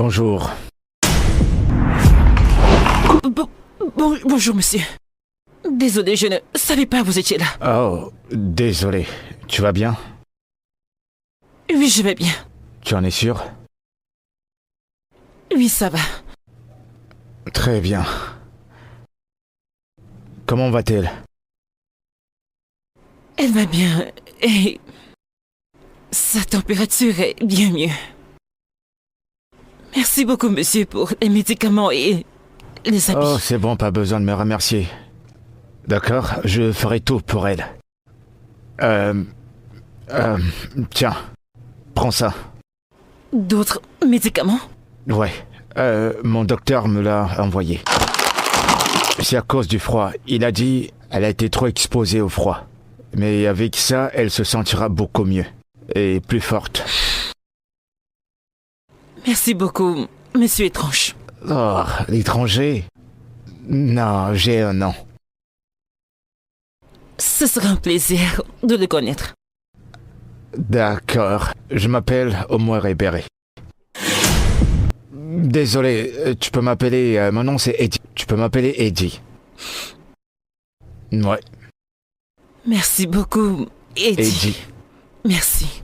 Bonjour. Bonjour, monsieur. Désolé, je ne savais pas que vous étiez là. Oh, désolé. Tu vas bien? Oui, je vais bien. Tu en es sûr? Oui, ça va. Très bien. Comment va-t-elle? Elle va bien et sa température est bien mieux. Merci beaucoup, monsieur, pour les médicaments et les habits. Oh, c'est bon, pas besoin de me remercier. D'accord, je ferai tout pour elle. Tiens, prends ça. D'autres médicaments? Ouais, mon docteur me l'a envoyé. C'est à cause du froid. Il a dit elle a été trop exposée au froid. Mais avec ça, elle se sentira beaucoup mieux. Et plus forte. Merci beaucoup, monsieur étrange. Oh, l'étranger? Non, j'ai un nom. Ce sera un plaisir de le connaître. D'accord, je m'appelle Omer Ebere. Désolé, tu peux m'appeler... mon nom c'est Eddie. Tu peux m'appeler Eddie. Ouais. Merci beaucoup, Eddie. Eddie. Merci.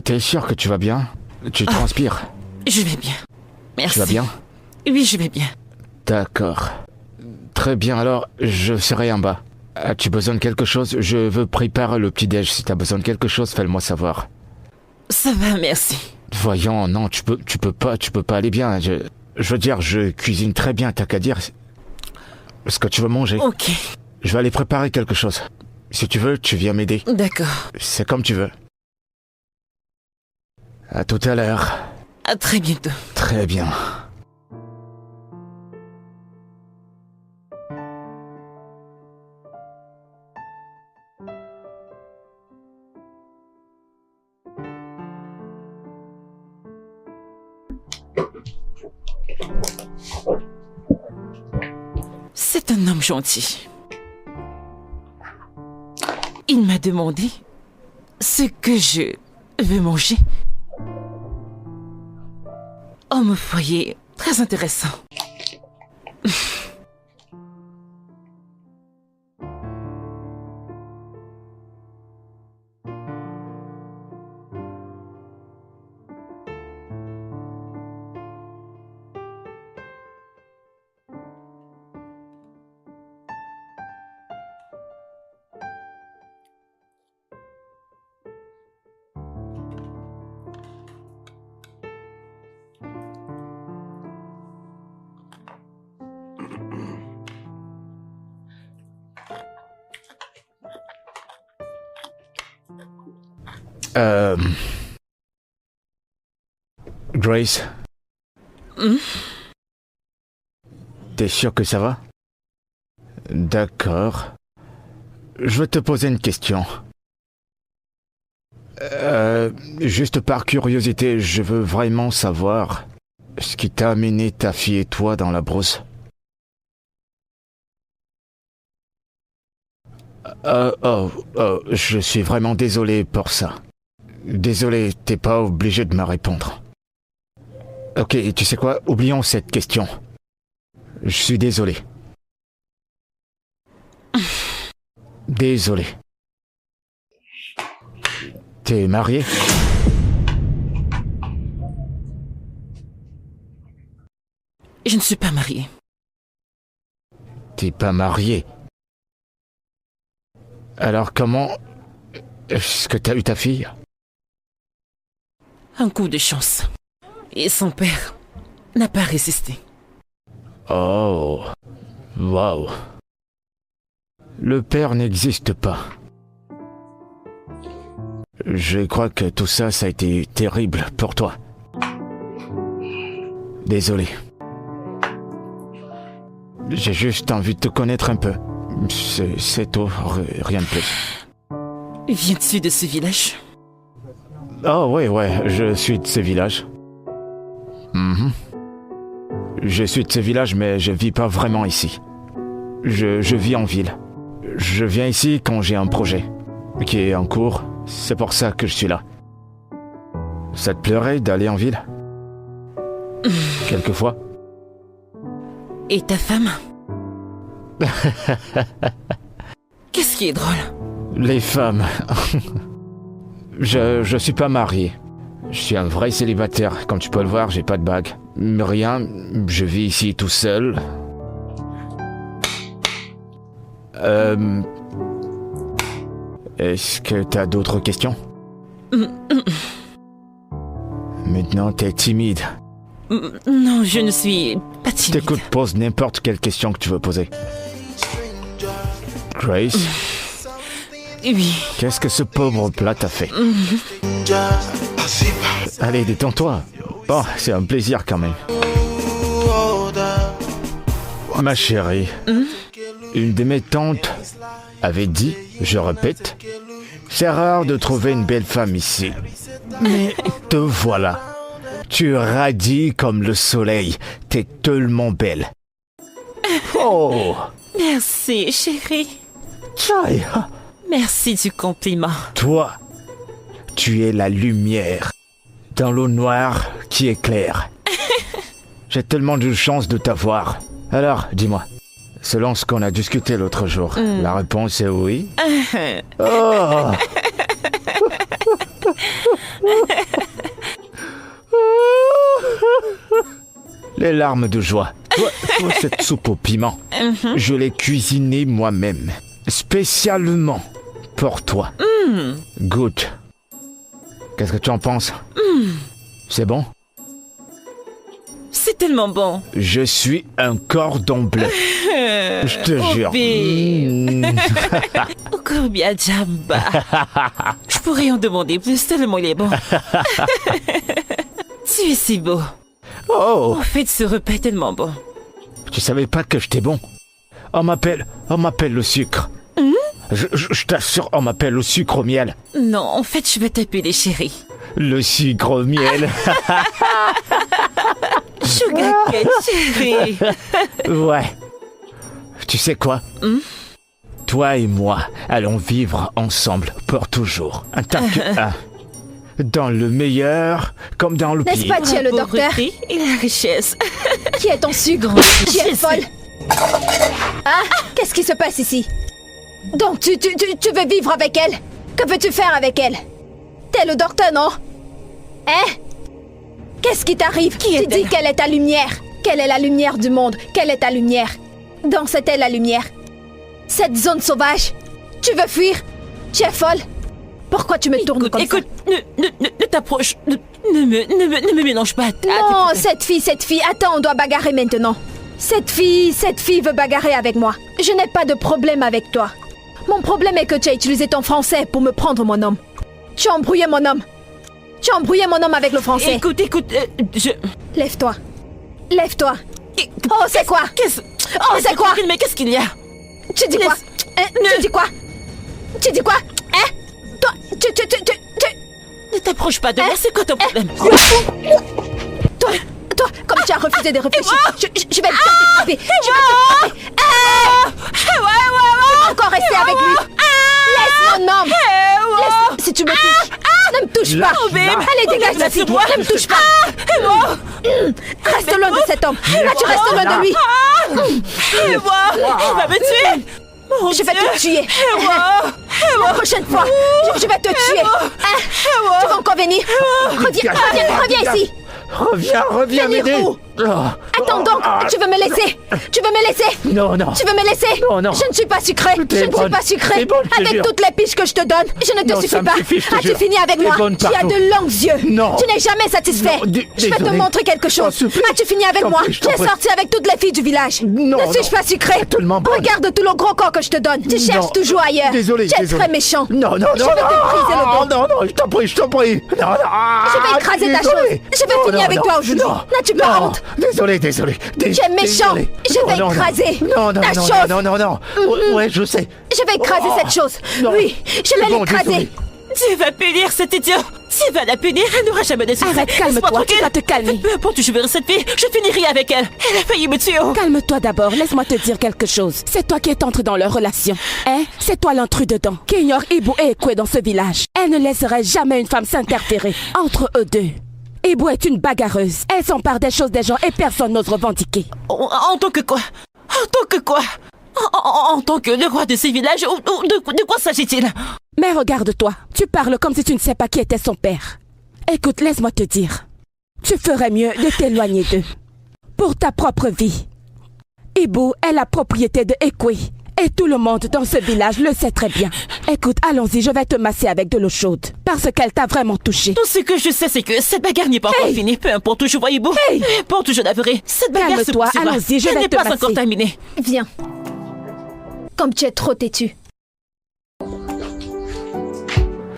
T'es sûr que tu vas bien? Tu transpires? Je vais bien. Merci. Tu vas bien? Oui, je vais bien. D'accord. Très bien, alors, je serai en bas. As-tu besoin de quelque chose? Je veux préparer le petit-déj. Si t'as besoin de quelque chose, fais-le-moi savoir. Ça va, merci. Voyons, non, tu peux pas aller bien. Je veux dire, je cuisine très bien, t'as qu'à dire ce que tu veux manger. Ok. Je vais aller préparer quelque chose. Si tu veux, tu viens m'aider. D'accord. C'est comme tu veux. À tout à l'heure. À très bientôt. Très bien. C'est un homme gentil. Il m'a demandé ce que je veux manger. Homme au foyer, très intéressant. Grace? T'es sûr que ça va? D'accord. Je vais te poser une question. Juste par curiosité, je veux vraiment savoir ce qui t'a amené ta fille et toi dans la brousse. Je suis vraiment désolé pour ça. Désolé, t'es pas obligé de me répondre. Ok, tu sais quoi? Oublions cette question. Je suis désolé. Désolé. T'es marié? Je ne suis pas mariée. T'es pas marié. Alors comment est-ce que t'as eu ta fille? Un coup de chance. Et son père n'a pas résisté. Oh, waouh. Le père n'existe pas. Je crois que tout ça, ça a été terrible pour toi. Désolé. J'ai juste envie de te connaître un peu. C'est tout, rien de plus. Viens-tu de ce village? Oh ouais, je suis de ce village. Je suis de ce village, mais je vis pas vraiment ici. Je vis en ville. Je viens ici quand j'ai un projet qui est en cours. C'est pour ça que je suis là. Ça te plairait d'aller en ville? Quelquefois. Et ta femme? Qu'est-ce qui est drôle? Les femmes. Je suis pas marié. Je suis un vrai célibataire. Comme tu peux le voir, j'ai pas de bague. Rien, je vis ici tout seul. Est-ce que t'as d'autres questions? Maintenant, t'es timide. Non, je ne suis pas timide. T'écoute, pose n'importe quelle question que tu veux poser. Grace, Oui. qu'est-ce que ce pauvre plat t'a fait? Allez, détends-toi. Bon, c'est un plaisir quand même. Ma chérie, une de mes tantes avait dit, je répète, c'est rare de trouver une belle femme ici. Mais te voilà. Tu radies comme le soleil. T'es tellement belle. Oh, Merci, chérie. Chai, Merci du compliment. toi, tu es la lumière dans l'eau noire qui éclaire. J'ai tellement de chance de t'avoir. Alors, dis-moi, selon ce qu'on a discuté l'autre jour, la réponse est oui. Oh. Les larmes de joie. Toi, cette soupe au piment, je l'ai cuisinée moi-même, spécialement pour toi. Goûte. Qu'est-ce que tu en penses? C'est bon? C'est tellement bon. Je suis un cordon bleu. Je te jure. Corbia Jamba. Je pourrais en demander plus tellement il est bon. Tu es si beau. Oh, En fait, ce repas est tellement bon. tu savais pas que j'étais bon? On m'appelle le sucre. Je t'assure, on m'appelle le sucre au miel. Non, en fait, je vais t'appeler chérie. Le sucre au miel. Sugar cane, chérie. Ouais. Tu sais quoi? Toi et moi allons vivre ensemble pour toujours. Un tas que un. Dans le meilleur comme dans le N'est-ce pire. pas, tu es le La docteur? pauvreté et la richesse. Qui est ton sucre? Tu es folle. Ah, qu'est-ce qui se passe ici? Donc, tu veux vivre avec elle? Que veux-tu faire avec elle? T'es le docteur, non? Hein? Qu'est-ce qui t'arrive? Qui Tu est-elle? dis qu'elle est ta lumière. Quelle est la lumière du monde? Quelle est ta lumière? Donc, c'était la lumière. Cette zone sauvage. Tu veux fuir? Tu es folle? Pourquoi tu me tournes comme Écoute, ne t'approche. Ne me mélange pas. ça? Non, cette fille. Attends, on doit bagarrer maintenant. Cette fille veut bagarrer avec moi. Je n'ai pas de problème avec toi. Mon problème est que tu as utilisé ton français pour me prendre mon homme. Tu as embrouillé mon homme. Tu as embrouillé mon homme avec le français. Écoute, je... Lève-toi. Lève-toi. Oh, c'est quoi? Qu'est-ce... Oh, c'est quoi? Mais qu'est-ce qu'il y a? Tu dis quoi? Hein? Tu dis quoi? Tu dis quoi? Hein? Toi, tu... Ne t'approche pas de moi, c'est quoi ton problème? Toi, comme tu as refusé de réfléchir, je vais te taper. Je vais te taper. Encore rester avec lui. Laisse mon homme. Laisse... Si tu me touches, ne me touche pas. Allez, dégage d'ici. Ne me touche pas. Reste loin de cet homme. Là, tu restes loin de lui. Il va me tuer. Mon Je vais Dieu. te tuer. Aide-moi. La prochaine fois, je vais te tuer. Hein? Tu vas encore venir. Reviens ici. Reviens, Venir m'aider. où? Attends donc, tu veux me laisser? Tu veux me laisser? Non. Tu veux me laisser? Non. Je ne suis pas sucrée. Je T'es ne suis bonne. pas sucrée. T'es bonne, je te Avec jure. toutes les piches que je te donne, je ne te Non, suffis ça me pas. suffit, je te As-tu jure. fini avec T'es moi? bonne Tu as partout. de longs yeux. Non. Tu n'es jamais satisfait. Non, Je vais te désolé. montrer quelque chose. T'en supplie. As-tu fini avec T'en moi? prie, je Tu t'en es prie. sorti avec toutes les filles du village. Non, Ne suis-je non. pas sucrée? Tellement bonne. Regarde tout le gros corps que je te donne. Tu cherches toujours ailleurs. Désolé, Tu es désolé. très méchant. Non. Je vais te briser le dos. Non, je t'en prie. Non. Je vais écraser ta chose. Je vais finir avec toi aujourd'hui. N'as-tu pas honte? Désolé. Tu es méchant. Je vais écraser ta chose. Non. Ouais, je sais. Je vais écraser cette chose. Non. Oui, je vais Bon, l'écraser. désolé. Tu vas punir cet idiot. Tu vas la punir, elle n'aura jamais de succès. Arrête, calme-toi, Laisse-moi tu vas te calmer. Peu importe où je verrai cette fille, je finirai avec elle. Elle a failli me tuer. Calme-toi d'abord, laisse-moi te dire quelque chose. C'est toi qui es entré dans leur relation. Hein? C'est toi l'intrus dedans, qui ignore Ibu et Ekwe dans ce village. Elle ne laisserait jamais une femme s'interférer entre eux deux. Ibu est une bagarreuse. Elle s'empare des choses des gens et personne n'ose revendiquer. En tant que quoi? En tant que quoi? En tant que le roi de ces villages, de quoi s'agit-il? Mais regarde-toi, tu parles comme si tu ne sais pas qui était son père. Écoute, laisse-moi te dire. Tu ferais mieux de t'éloigner d'eux. Pour ta propre vie. Ibu est la propriété de Ekwe. Et tout le monde dans ce village le sait très bien. Écoute, allons-y, je vais te masser avec de l'eau chaude. Parce qu'elle t'a vraiment touché. Tout ce que je sais, c'est que cette bagarre n'est pas encore finie. Peu importe où je vois Ibu. Peu importe où je la verrai. Cette bagarre se Calme-toi, poursuivra. allons-y, je Elle vais n'est te pas masser. encore terminée. Viens. Comme tu es trop têtu.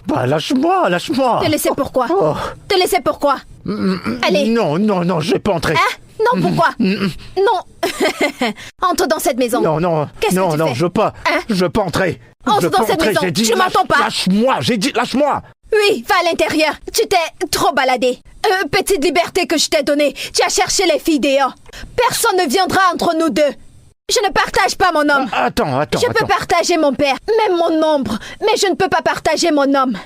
Bah, lâche-moi, lâche-moi. Te laisser pourquoi? Oh. Te laisser pourquoi? Allez. Non, non, non, je vais pas entrer. Hein? Non, pourquoi? Non. Entre dans cette maison. Non, non, Qu'est-ce que non, tu non, fais? je veux pas. Hein? Je veux pas entrer. Entre Je veux dans pas cette entrer, maison. j'ai dit, Tu m'entends pas? Lâche-moi, j'ai dit, lâche-moi. Oui, va à l'intérieur. Tu t'es trop baladé. Petite liberté que je t'ai donnée. Tu as cherché les filles dehors. Personne ne viendra entre nous deux. Je ne partage pas mon homme. Attends. Je peux partager mon père, même mon ombre, mais je ne peux pas partager mon homme.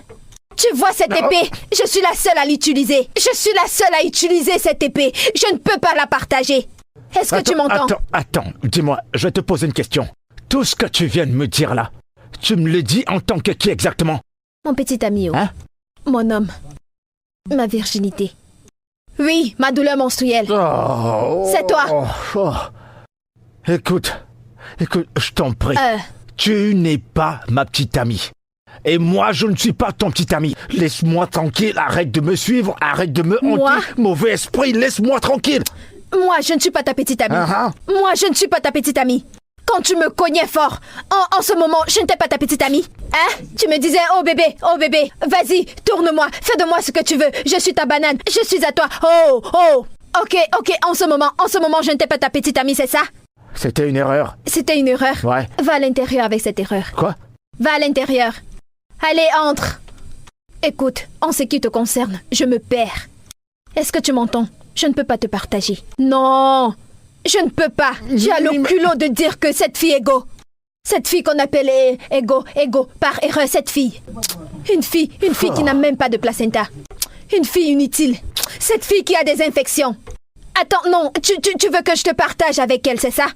Tu vois cette épée? Je suis la seule à l'utiliser. Je suis la seule à utiliser cette épée. Je ne peux pas la partager. Est-ce que tu m'entends? Attends, dis-moi, je vais te poser une question. Tout ce que tu viens de me dire là, tu me le dis en tant que qui exactement? Mon petit ami, Hein? mon homme, ma virginité. Oui, ma douleur menstruelle. C'est toi. Écoute, je t'en prie. Euh, Tu n'es pas ma petite amie. Et moi, je ne suis pas ton petit ami. Laisse-moi tranquille, arrête de me suivre, arrête de me Moi? hanter. Mauvais esprit, laisse-moi tranquille. Moi, je ne suis pas ta petite amie. Moi, je ne suis pas ta petite amie. Quand tu me cognais fort, en ce moment, je n'étais pas ta petite amie. Hein? Tu me disais, oh bébé, vas-y, tourne-moi, fais de moi ce que tu veux. Je suis ta banane, je suis à toi. Oh. Ok, en ce moment, je n'étais pas ta petite amie, c'est ça? C'était une erreur. C'était une erreur. Ouais. Va à l'intérieur avec cette erreur. Quoi? Va à l'intérieur. Allez, entre. Écoute, en ce qui te concerne, je me perds. Est-ce que tu m'entends? Je ne peux pas te partager. Non, je ne peux pas. Tu as le culot de dire que cette fille Ego. Cette fille qu'on appelle Ego, par erreur, cette fille. Une fille qui n'a même pas de placenta. Une fille inutile. Cette fille qui a des infections. Attends, non, tu veux que je te partage avec elle, c'est ça?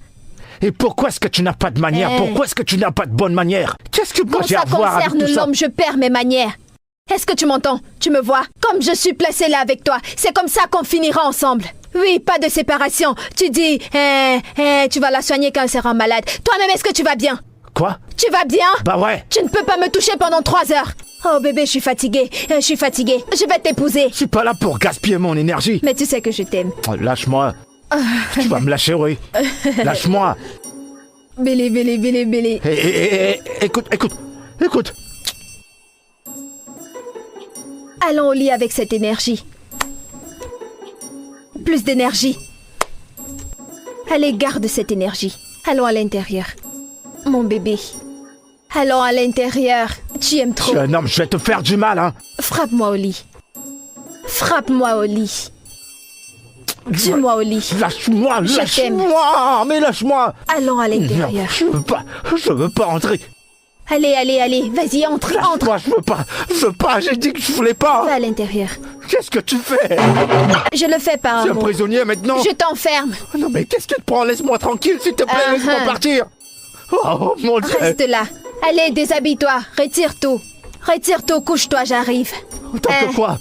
Et pourquoi est-ce que tu n'as pas de manière? Pourquoi est-ce que tu n'as pas de bonne manière? Qu'est-ce que moi Quand j'ai ça à voir avec concerne tout ça? l'homme, je perds mes manières. Est-ce que tu m'entends? Tu me vois? Comme je suis placée là avec toi, c'est comme ça qu'on finira ensemble. Oui, pas de séparation. Tu dis, tu vas la soigner quand elle sera malade. Toi-même, est-ce que tu vas bien? Quoi? Tu vas bien? Bah ouais. Tu ne peux pas me toucher pendant 3 heures. Oh bébé, je suis fatiguée. Je vais t'épouser. Je suis pas là pour gaspiller mon énergie. Mais tu sais que je t'aime. Lâche-moi. Tu vas me lâcher, oui. Lâche-moi. Bélé. Écoute. Allons au lit avec cette énergie. Plus d'énergie. Allez, garde cette énergie. Allons à l'intérieur. Mon bébé. Allons à l'intérieur. Tu aimes trop. Jeune homme, je vais te faire du mal, hein. Frappe-moi au lit. Frappe-moi au lit. Tue-moi au lit. Lâche-moi, Je lâche-moi. Mais lâche-moi. Allons à Non, l'intérieur. je veux pas entrer. Allez. Vas-y, entre. Lâche-moi, je veux pas, j'ai dit que je voulais Va pas. à l'intérieur. Qu'est-ce que tu fais? Je le fais par Tu es un amour. prisonnier maintenant? Je t'enferme. Non mais qu'est-ce qui te prend? Laisse-moi tranquille, s'il te plaît, laisse-moi partir. Oh mon Dieu. Reste là. Allez, déshabille-toi. Retire tout. Couche-toi, j'arrive. Tant que quoi?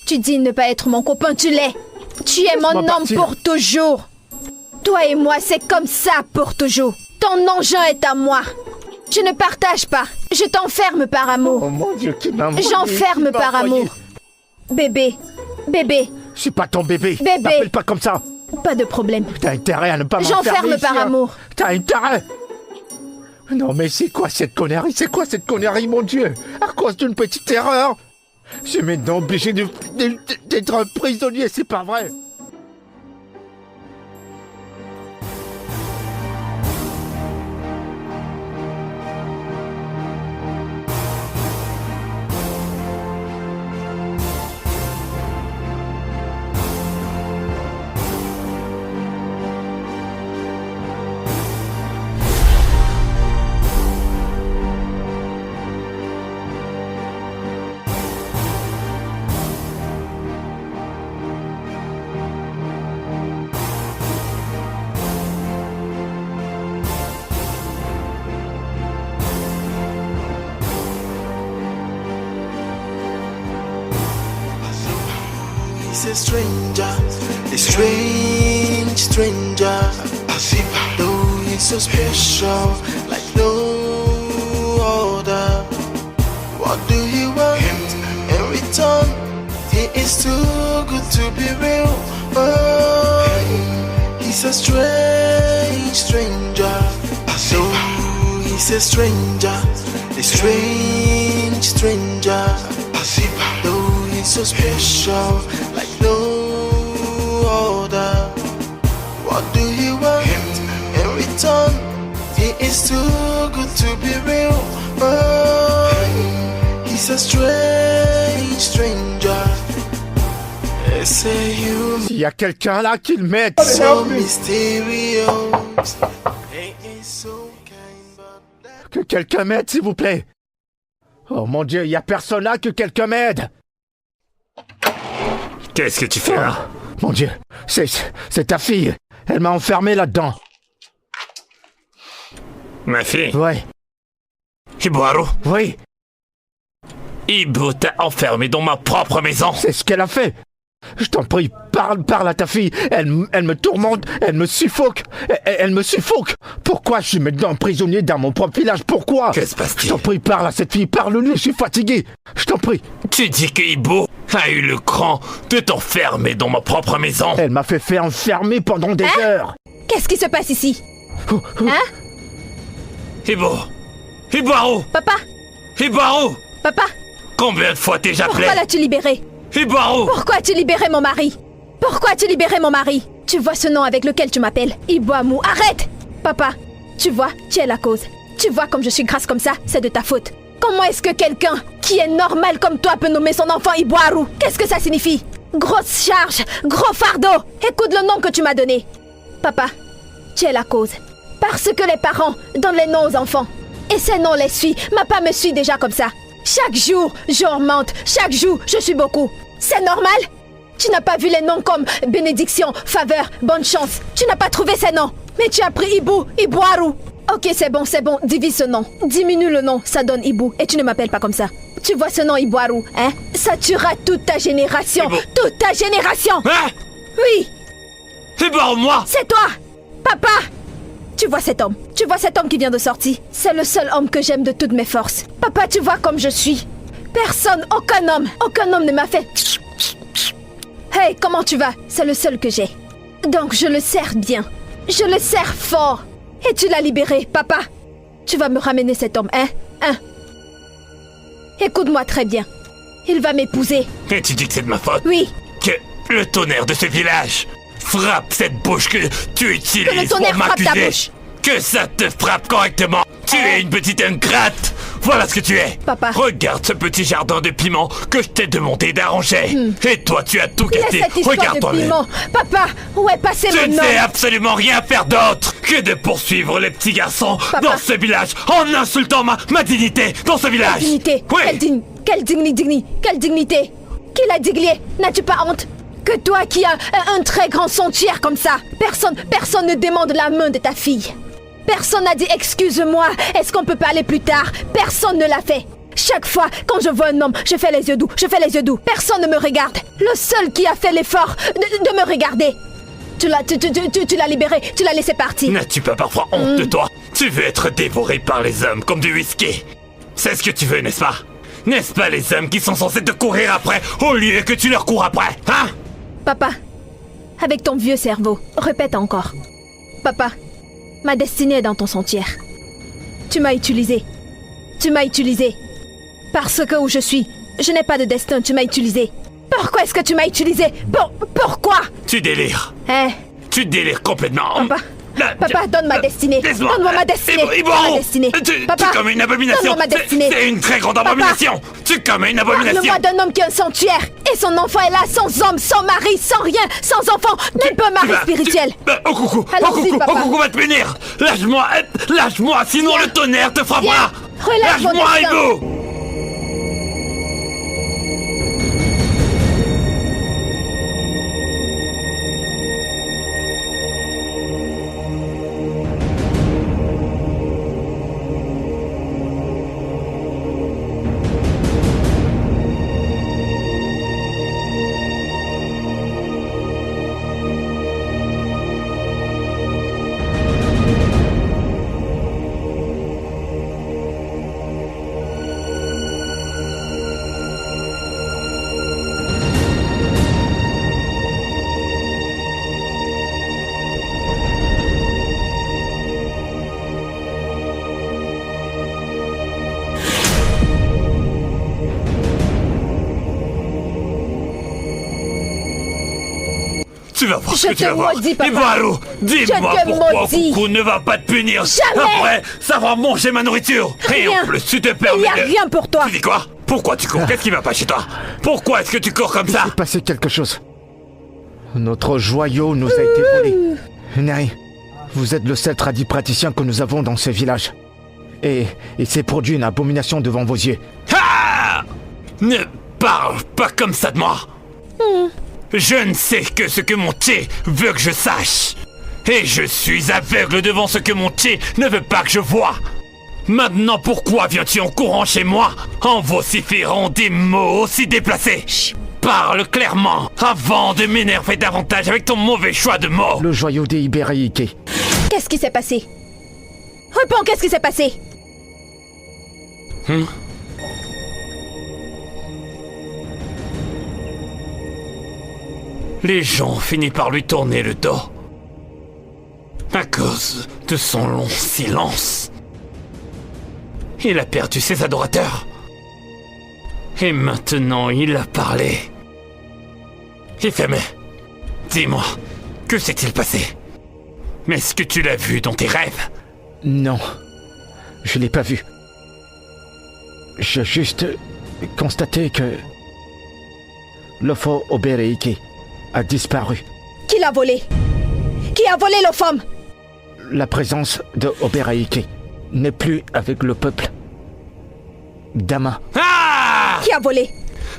Tu dis ne pas être mon copain, tu l'es. Tu es mon Laisse-moi homme partir. pour toujours. Toi et moi, c'est comme ça pour toujours. Ton engin est à moi. Je ne partage pas. Je t'enferme par amour. Oh mon Dieu, qui m'a envoyé, J'enferme qui m'a par envoyé. amour. Bébé. Je suis pas ton bébé. Bébé. T'appelles pas comme ça. Pas de problème. T'as intérêt à ne pas m'enfermer J'enferme ici, par hein. amour. T'as intérêt. Non mais c'est quoi cette connerie, mon Dieu? À cause d'une petite erreur? Je suis maintenant obligé d'être un prisonnier, c'est pas vrai. a stranger, a strange stranger. Though he's so special, like no other. What do you want in return? He is too good to be real. Oh, he's a strange stranger. Though he's a stranger, a strange stranger. Though he's so special, like no other. What do you want in return? He is too good to be real. Oh, he's a strange stranger. Say you S'il y a quelqu'un là qui le m'aide. so mysterious. He is so kind, but Que quelqu'un m'aide, s'il vous plaît. Oh mon Dieu, il y a personne là, que quelqu'un m'aide. Qu'est-ce que tu fais là? Mon Dieu, c'est ta fille. Elle m'a enfermé là-dedans. Ma fille? Ouais, Ibuharu? oui, Ibu t'a enfermé dans ma propre maison. c'est ce qu'elle a fait. Je t'en prie, parle à ta fille. Elle me tourmente, elle me suffoque. Elle me suffoque. Pourquoi je suis maintenant prisonnier dans mon propre village? Pourquoi? Que se Je passe-t-il? t'en prie, parle à cette fille, parle-lui, je suis fatigué. Je t'en prie. Tu dis que Ibu a eu le cran de t'enfermer dans ma propre maison. Elle m'a fait enfermer pendant des heures. Qu'est-ce qui se passe ici? Hein? Ibu! Ibuharu! Papa? Ibuharu! Papa? Combien de fois t'ai-je appelé? Pourquoi l'as-tu libéré? Ibuharu! Pourquoi as-tu libéré mon mari? Pourquoi as-tu libéré mon mari? Tu vois ce nom avec lequel tu m'appelles? Ibuamu, arrête! Papa, tu vois, tu es la cause. Tu vois comme je suis grasse comme ça, c'est de ta faute. Comment est-ce que quelqu'un qui est normal comme toi peut nommer son enfant Ibuaru? Qu'est-ce que ça signifie? Grosse charge, gros fardeau. Écoute le nom que tu m'as donné. Papa, tu es la cause. Parce que les parents donnent les noms aux enfants. Et ces noms les suivent. Ma part me suit déjà comme ça. Chaque jour, j'augmente. Chaque jour, je suis beaucoup. C'est normal? Tu n'as pas vu les noms comme bénédiction, faveur, bonne chance. Tu n'as pas trouvé ces noms. Mais tu as pris Ibuaru. Ok, c'est bon, divise ce nom. Diminue le nom, ça donne Ibu. Et tu ne m'appelles pas comme ça. Tu vois ce nom Ibuaru, hein? Ça tuera toute ta génération. Ibu. Toute ta génération. Hein? Oui, Ibuharu, moi! c'est toi. Papa. Tu vois cet homme qui vient de sortir. C'est le seul homme que j'aime de toutes mes forces. Papa, tu vois comme je suis. Personne, aucun homme ne m'a fait... Hey, comment tu vas? C'est le seul que j'ai. Donc je le serre bien. Je le serre fort. Et tu l'as libéré, papa. Tu vas me ramener cet homme, hein? Écoute-moi très bien. Il va m'épouser. Et tu dis que c'est de ma faute? Oui, Que le tonnerre de ce village frappe cette bouche que tu utilises que le tonnerre pour frappe ta m'accuser. bouche. Que ça te frappe correctement. Tu es une petite ingrate. Voilà ce que tu es. Papa. Regarde ce petit jardin de piments que je t'ai demandé d'arranger. Et toi, tu as tout laisse cassé. cette histoire Regarde de toi-même. piment. Papa, où est passé Tu mon ne nom? sais absolument rien faire d'autre que de poursuivre les petits garçons Papa. dans ce village en insultant ma dignité dans ce village. Dignité. Oui. Quelle dignité? Qui l'a dignité? N'as-tu pas honte? Que toi qui as un très grand sanctuaire comme ça, personne ne demande la main de ta fille. Personne n'a dit excuse-moi, est-ce qu'on peut parler plus tard? Personne ne l'a fait. Chaque fois, quand je vois un homme, je fais les yeux doux. Personne ne me regarde. Le seul qui a fait l'effort de me regarder. Tu l'as libéré, tu l'as laissé partir. N'as-tu pas parfois honte de toi? Tu veux être dévoré par les hommes comme du whisky. C'est ce que tu veux, n'est-ce pas? N'est-ce pas les hommes qui sont censés te courir après au lieu que tu leur cours après, hein? Papa, avec ton vieux cerveau, répète encore. Papa, ma destinée est dans ton sentière. Tu m'as utilisé. Parce que où je suis, je n'ai pas de destin, tu m'as utilisé. Pourquoi est-ce que tu m'as utilisé? Pourquoi? Tu délires. Hein? Tu délires complètement. Papa, donne ma destinée. Laisse-moi. Donne-moi ma destinée. Ibuharu, Ma destinée. Tu Papa, commets une abomination. donne-moi ma destinée. C'est une très grande abomination. Tu commets une abomination. Parle-moi d'un homme qui a un sanctuaire. Et son enfant est là, sans homme, sans mari, sans rien, sans enfant. Même pas mari spirituel. Oh coucou, Allons-y, papa. va te punir. Lâche-moi, sinon le tonnerre te frappera. Viens, relâche mon Lâche-moi, destin. Ibu. Tu vas voir ce Je que tu te vas voir. maudis, papa. Ibaru, dis-moi Je te pourquoi maudis. Coucou ne va pas te punir. Jamais. Après, ça va manger ma nourriture. Et Rien. en plus, tu te Il permets n'y a de... rien pour toi. Tu dis quoi? Pourquoi tu cours? Qu'est-ce qui va pas chez toi? Pourquoi est-ce que tu cours comme ça? Il s'est passé quelque chose. Notre joyau nous a été volé. Neri, vous êtes le seul praticien que nous avons dans ce village. Et il s'est produit une abomination devant vos yeux. Ah! Ne parle pas comme ça de moi. Je ne sais que ce que mon Tché veut que je sache. Et je suis aveugle devant ce que mon Tché ne veut pas que je vois. Maintenant, pourquoi viens-tu en courant chez moi en vociférant des mots aussi déplacés? Parle clairement avant de m'énerver davantage avec ton mauvais choix de mots. Le joyau des Ibérique. Qu'est-ce qui s'est passé? Réponds, qu'est-ce qui s'est passé? Les gens ont fini par lui tourner le dos. À cause de son long silence. Il a perdu ses adorateurs. Et maintenant, il a parlé. Ifeme, dis-moi, que s'est-il passé? Mais est-ce que tu l'as vu dans tes rêves? Non, je l'ai pas vu. J'ai juste constaté que Lofo Obereike a disparu. Qui l'a volé? Qui a volé l'Ophom? La présence de Obereike n'est plus avec le peuple. Dama. Ah! Qui a volé?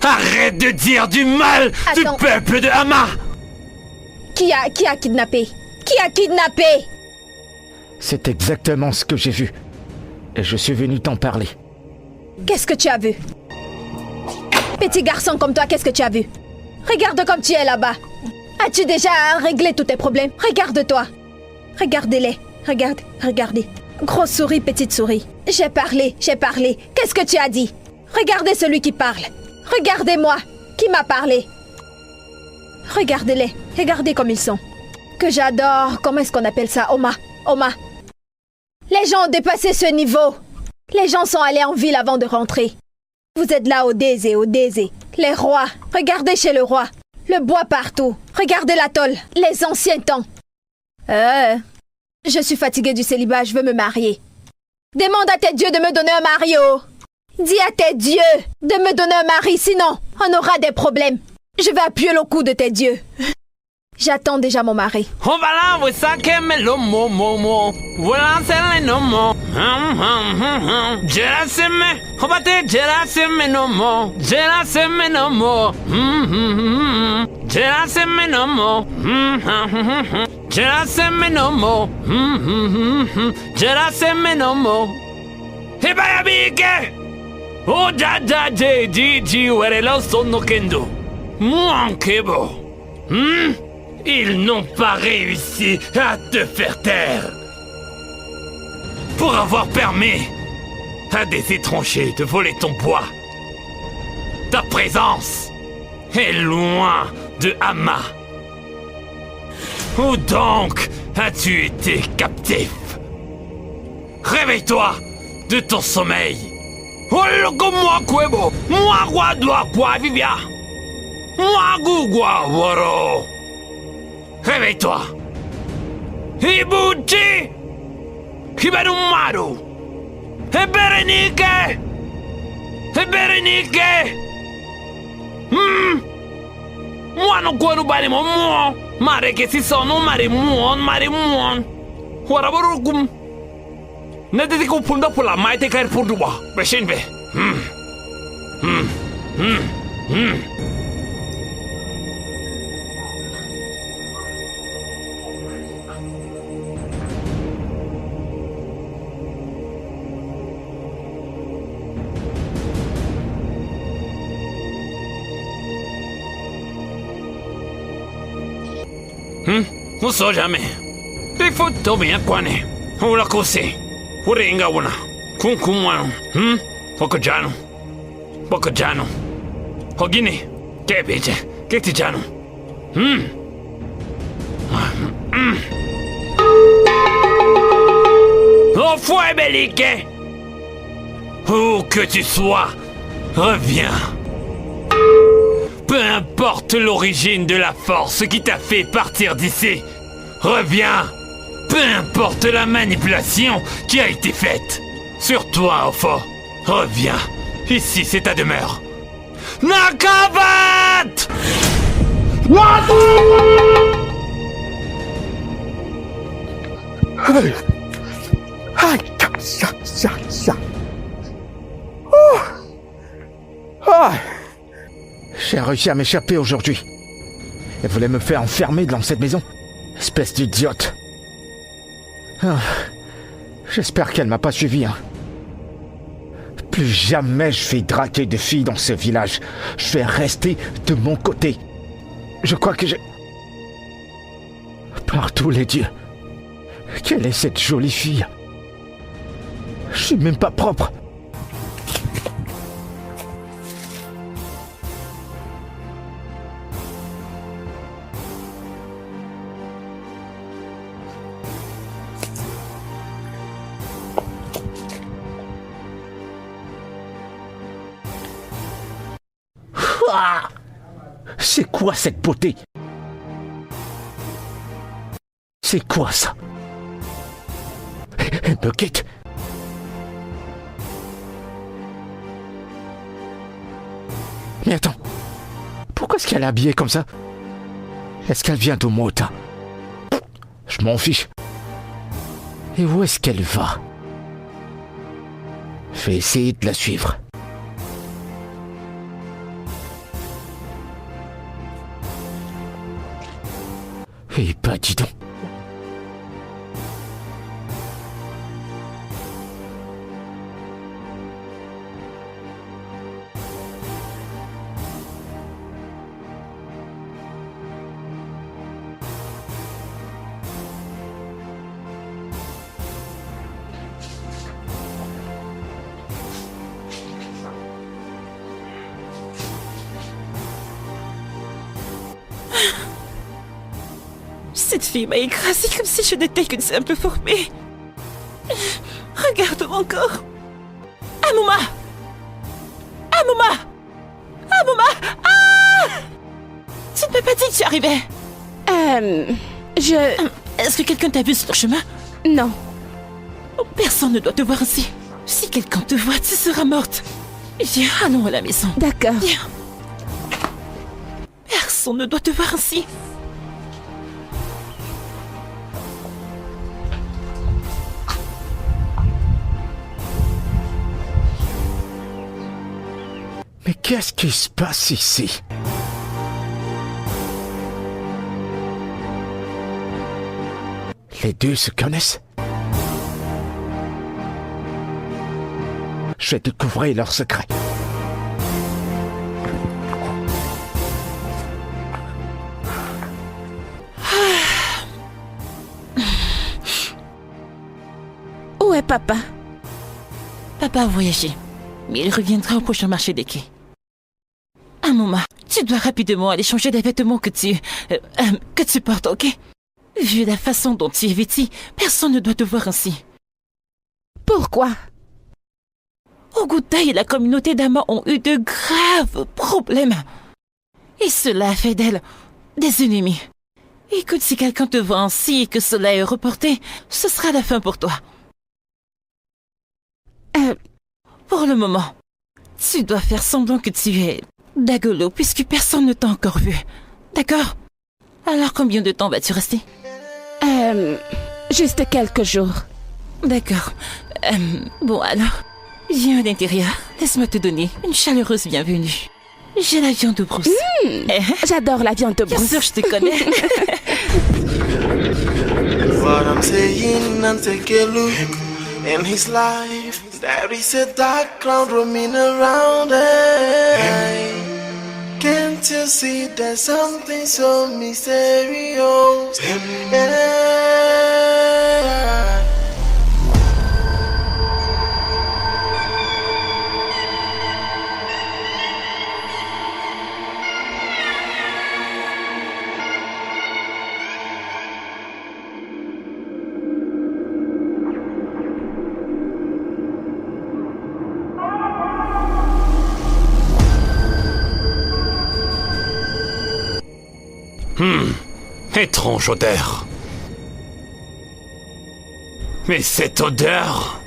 Arrête de dire du mal Attends. du peuple de Hama! Qui a kidnappé? Qui a kidnappé? C'est exactement ce que j'ai vu. Et je suis venu t'en parler. Qu'est-ce que tu as vu? Petit garçon comme toi, qu'est-ce que tu as vu? Regarde comme tu es là-bas. As-tu déjà réglé tous tes problèmes? Regarde-toi. Regardez-les. Regardez. Grosse souris, petite souris. J'ai parlé. Qu'est-ce que tu as dit? Regardez celui qui parle. Regardez-moi. Qui m'a parlé? Regardez-les. Regardez comme ils sont. Que j'adore. Comment est-ce qu'on appelle ça? Oma. Les gens ont dépassé ce niveau. Les gens sont allés en ville avant de rentrer. Vous êtes là au Désé. Les rois. Regardez chez le roi. Le bois partout. Regardez l'atoll. Les anciens temps. Je suis fatiguée du célibat, je veux me marier. Demande à tes dieux de me donner un mari, oh. Dis à tes dieux de me donner un mari, sinon on aura des problèmes. Je vais appuyer le cou de tes dieux. J'attends déjà mon mari. On va là, vous savez, mais le mot. Voilà, c'est le nom. Géraseme, on va te géraseme no mo. Géraseme no mo. Géraseme no mo. Géraseme no mo. Géraseme no mo. E vai amiche! Oh già, Gigi, uere lo sono kendo. Manque beau. Ils n'ont pas réussi à te faire taire. Pour avoir permis à des étrangers de voler ton bois. Ta présence est loin de Hama. Où donc as-tu été captif? Réveille-toi de ton sommeil. Oh loco moi cuevo. Moi guadua qua vivia. Moi gugua woro. Réveille-toi. Ibuchi! Hiberumaru! Eberenike! Moi non quero bari mo. Mare che si sono mare muon. Waraborugum. Ne dedi ko punda pula mai te kair pundua. Beshinbe. Non so jamais. Te foto bien quane. Ula così. Uringa una. Kunkumano. Pocojano. Hogini. Che bece. Che ti giano. Oh fouet bellique. Où que tu sois, reviens. Peu importe l'origine de la force qui t'a fait partir d'ici, reviens. Peu importe la manipulation qui a été faite. Sur toi, Opho, reviens. Ici, c'est ta demeure. Nakabat! J'ai réussi à m'échapper aujourd'hui. Elle voulait me faire enfermer dans cette maison. Espèce d'idiote. J'espère qu'elle m'a pas suivi, hein. Plus jamais je vais draguer de filles dans ce village. Je vais rester de mon côté. Je crois que j'ai... Par tous les dieux. Quelle est cette jolie fille? Je suis même pas propre. C'est quoi cette beauté? C'est quoi ça? Elle me quitte. Mais attends, pourquoi est-ce qu'elle est habillée comme ça? Est-ce qu'elle vient d'Omota? Je m'en fiche. Et où est-ce qu'elle va? Je vais essayer de la suivre. Eh ben, dis donc. Cette fille m'a écrasée comme si je n'étais qu'une simple fourmi. Regarde mon corps. Amouma! Amouma! Amouma! Ah! Tu ne m'as pas dit que tu arrivais. Est-ce que quelqu'un t'a vu sur le chemin? Non. Personne ne doit te voir ainsi. Si quelqu'un te voit, tu seras morte. Viens, allons à la maison. D'accord. Viens. Personne ne doit te voir ainsi. Mais qu'est-ce qui se passe ici? Les deux se connaissent? Je vais découvrir leur secret. Où est papa? Papa a voyagé, mais il reviendra au prochain marché des quais. Un moment, tu dois rapidement aller changer les vêtements que tu portes, ok? Vu la façon dont tu es vêtie, personne ne doit te voir ainsi. Pourquoi? Oguta et la communauté d'Ama ont eu de graves problèmes. Et cela a fait d'elle des ennemis. Écoute, si quelqu'un te voit ainsi et que cela est reporté, ce sera la fin pour toi. Pour le moment, tu dois faire semblant que tu es Dagolo puisque personne ne t'a encore vu. D'accord? Alors combien de temps vas-tu rester? Juste quelques jours. D'accord. Bon alors, viens à l'intérieur. Laisse-moi te donner une chaleureuse bienvenue. J'ai la viande de brousse. J'adore la viande de Bien brousse. sûr, je te connais. What I'm saying and take a look in his life. There is a dark cloud roaming around him. Can't you see there's something so mysterious? Étrange odeur. Mais cette odeur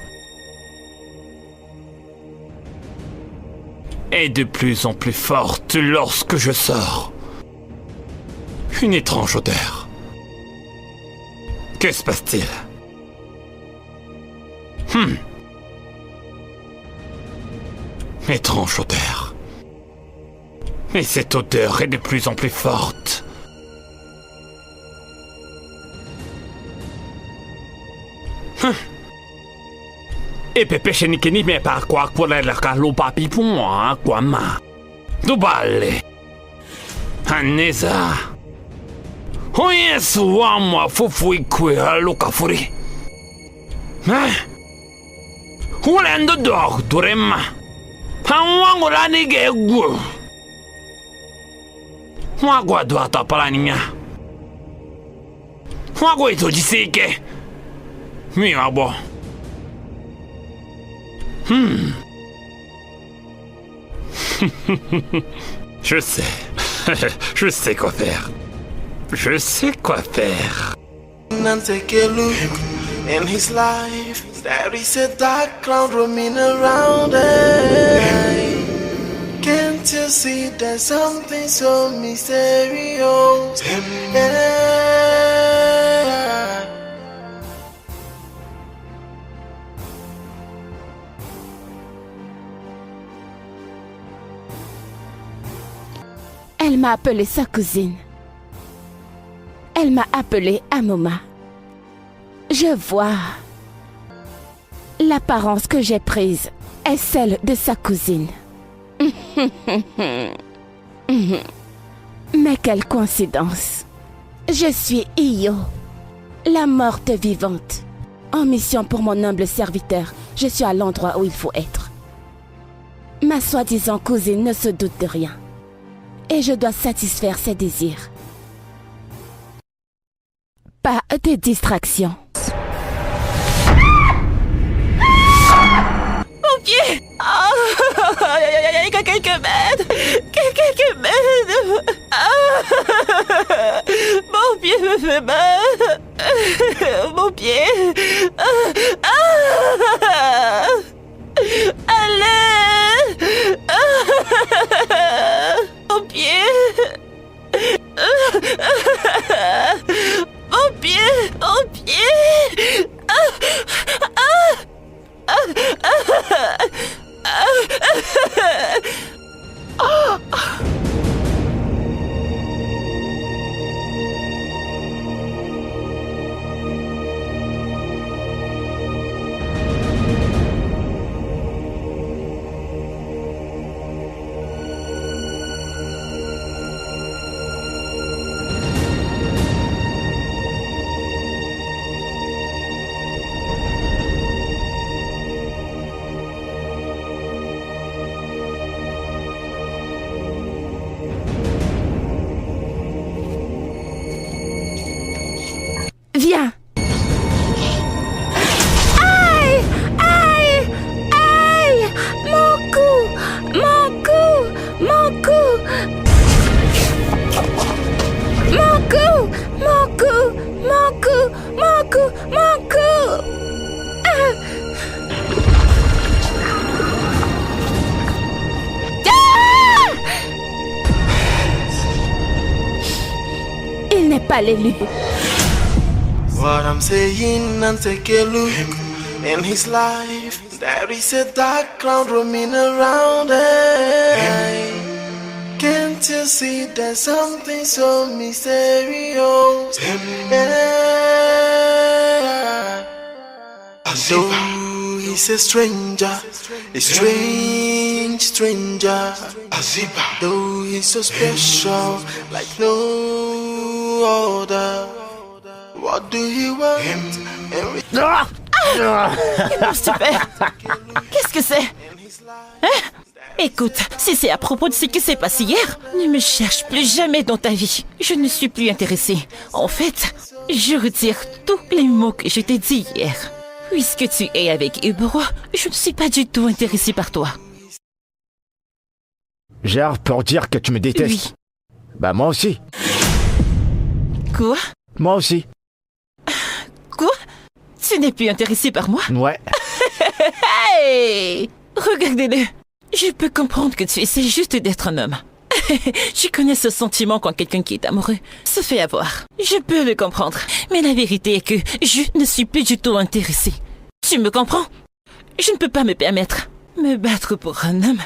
est de plus en plus forte lorsque je sors. Une étrange odeur. Que se passe-t-il? Étrange odeur. Mais cette odeur est de plus en plus forte. Et Pepe Shenikeni me par quoi la calopa pipon à quoi ma. Dubale. Aneza. Oyes wama fufui kwe alukafuri. Ulendo dog durema. Panwango la nige gu. Mwagwa duata palaninya. Mwagwa ito jisike. Mi abo. Je sais. Je sais quoi faire. Je sais quoi faire. And take a look in his life. There is a dark cloud roaming around it. Can't you see there's something so mysterious? Elle m'a appelé sa cousine. Elle m'a appelé Amoma. Je vois. L'apparence que j'ai prise est celle de sa cousine. Mais quelle coïncidence. Je suis Iyo, la morte vivante. En mission pour mon humble serviteur, je suis à l'endroit où il faut être. Ma soi-disant cousine ne se doute de rien. Et je dois satisfaire ses désirs. Pas de distraction. Mon pied! Quelqu'un m'aide! Quelqu'un m'aide! Mon pied me fait mal! Mon pied! Allez! Mon pied! Mon pied! Mon pied! Viens. Aïe! Aïe! Aïe! Mon cou! Mon cou! Mon cou! Mon cou! Mon cou! Mon cou! Mon cou! Mon cou! Ah! Il n'est pas l'élu. What I'm saying, and take a look in his life. There is a dark cloud roaming around it. Can't you see there's something so mysterious? Though he's a stranger, a strange stranger. Though he's so special, like no other. What do you want? Mon super! Qu'est-ce que c'est? Hein? Écoute, si c'est à propos de ce qui s'est passé hier, ne me cherche plus jamais dans ta vie. Je ne suis plus intéressée. En fait, je retire tous les mots que je t'ai dit hier. Puisque tu es avec Ubero, je ne suis pas du tout intéressée par toi. Genre pour dire que tu me détestes. Oui. Bah moi aussi. Quoi? Moi aussi. Quoi? Tu n'es plus intéressé par moi? Ouais. Hey! Regardez-le. Je peux comprendre que tu essaies juste d'être un homme. Je connais ce sentiment quand quelqu'un qui est amoureux se fait avoir. Je peux le comprendre. Mais la vérité est que je ne suis plus du tout intéressée. Tu me comprends? Je ne peux pas me permettre me battre pour un homme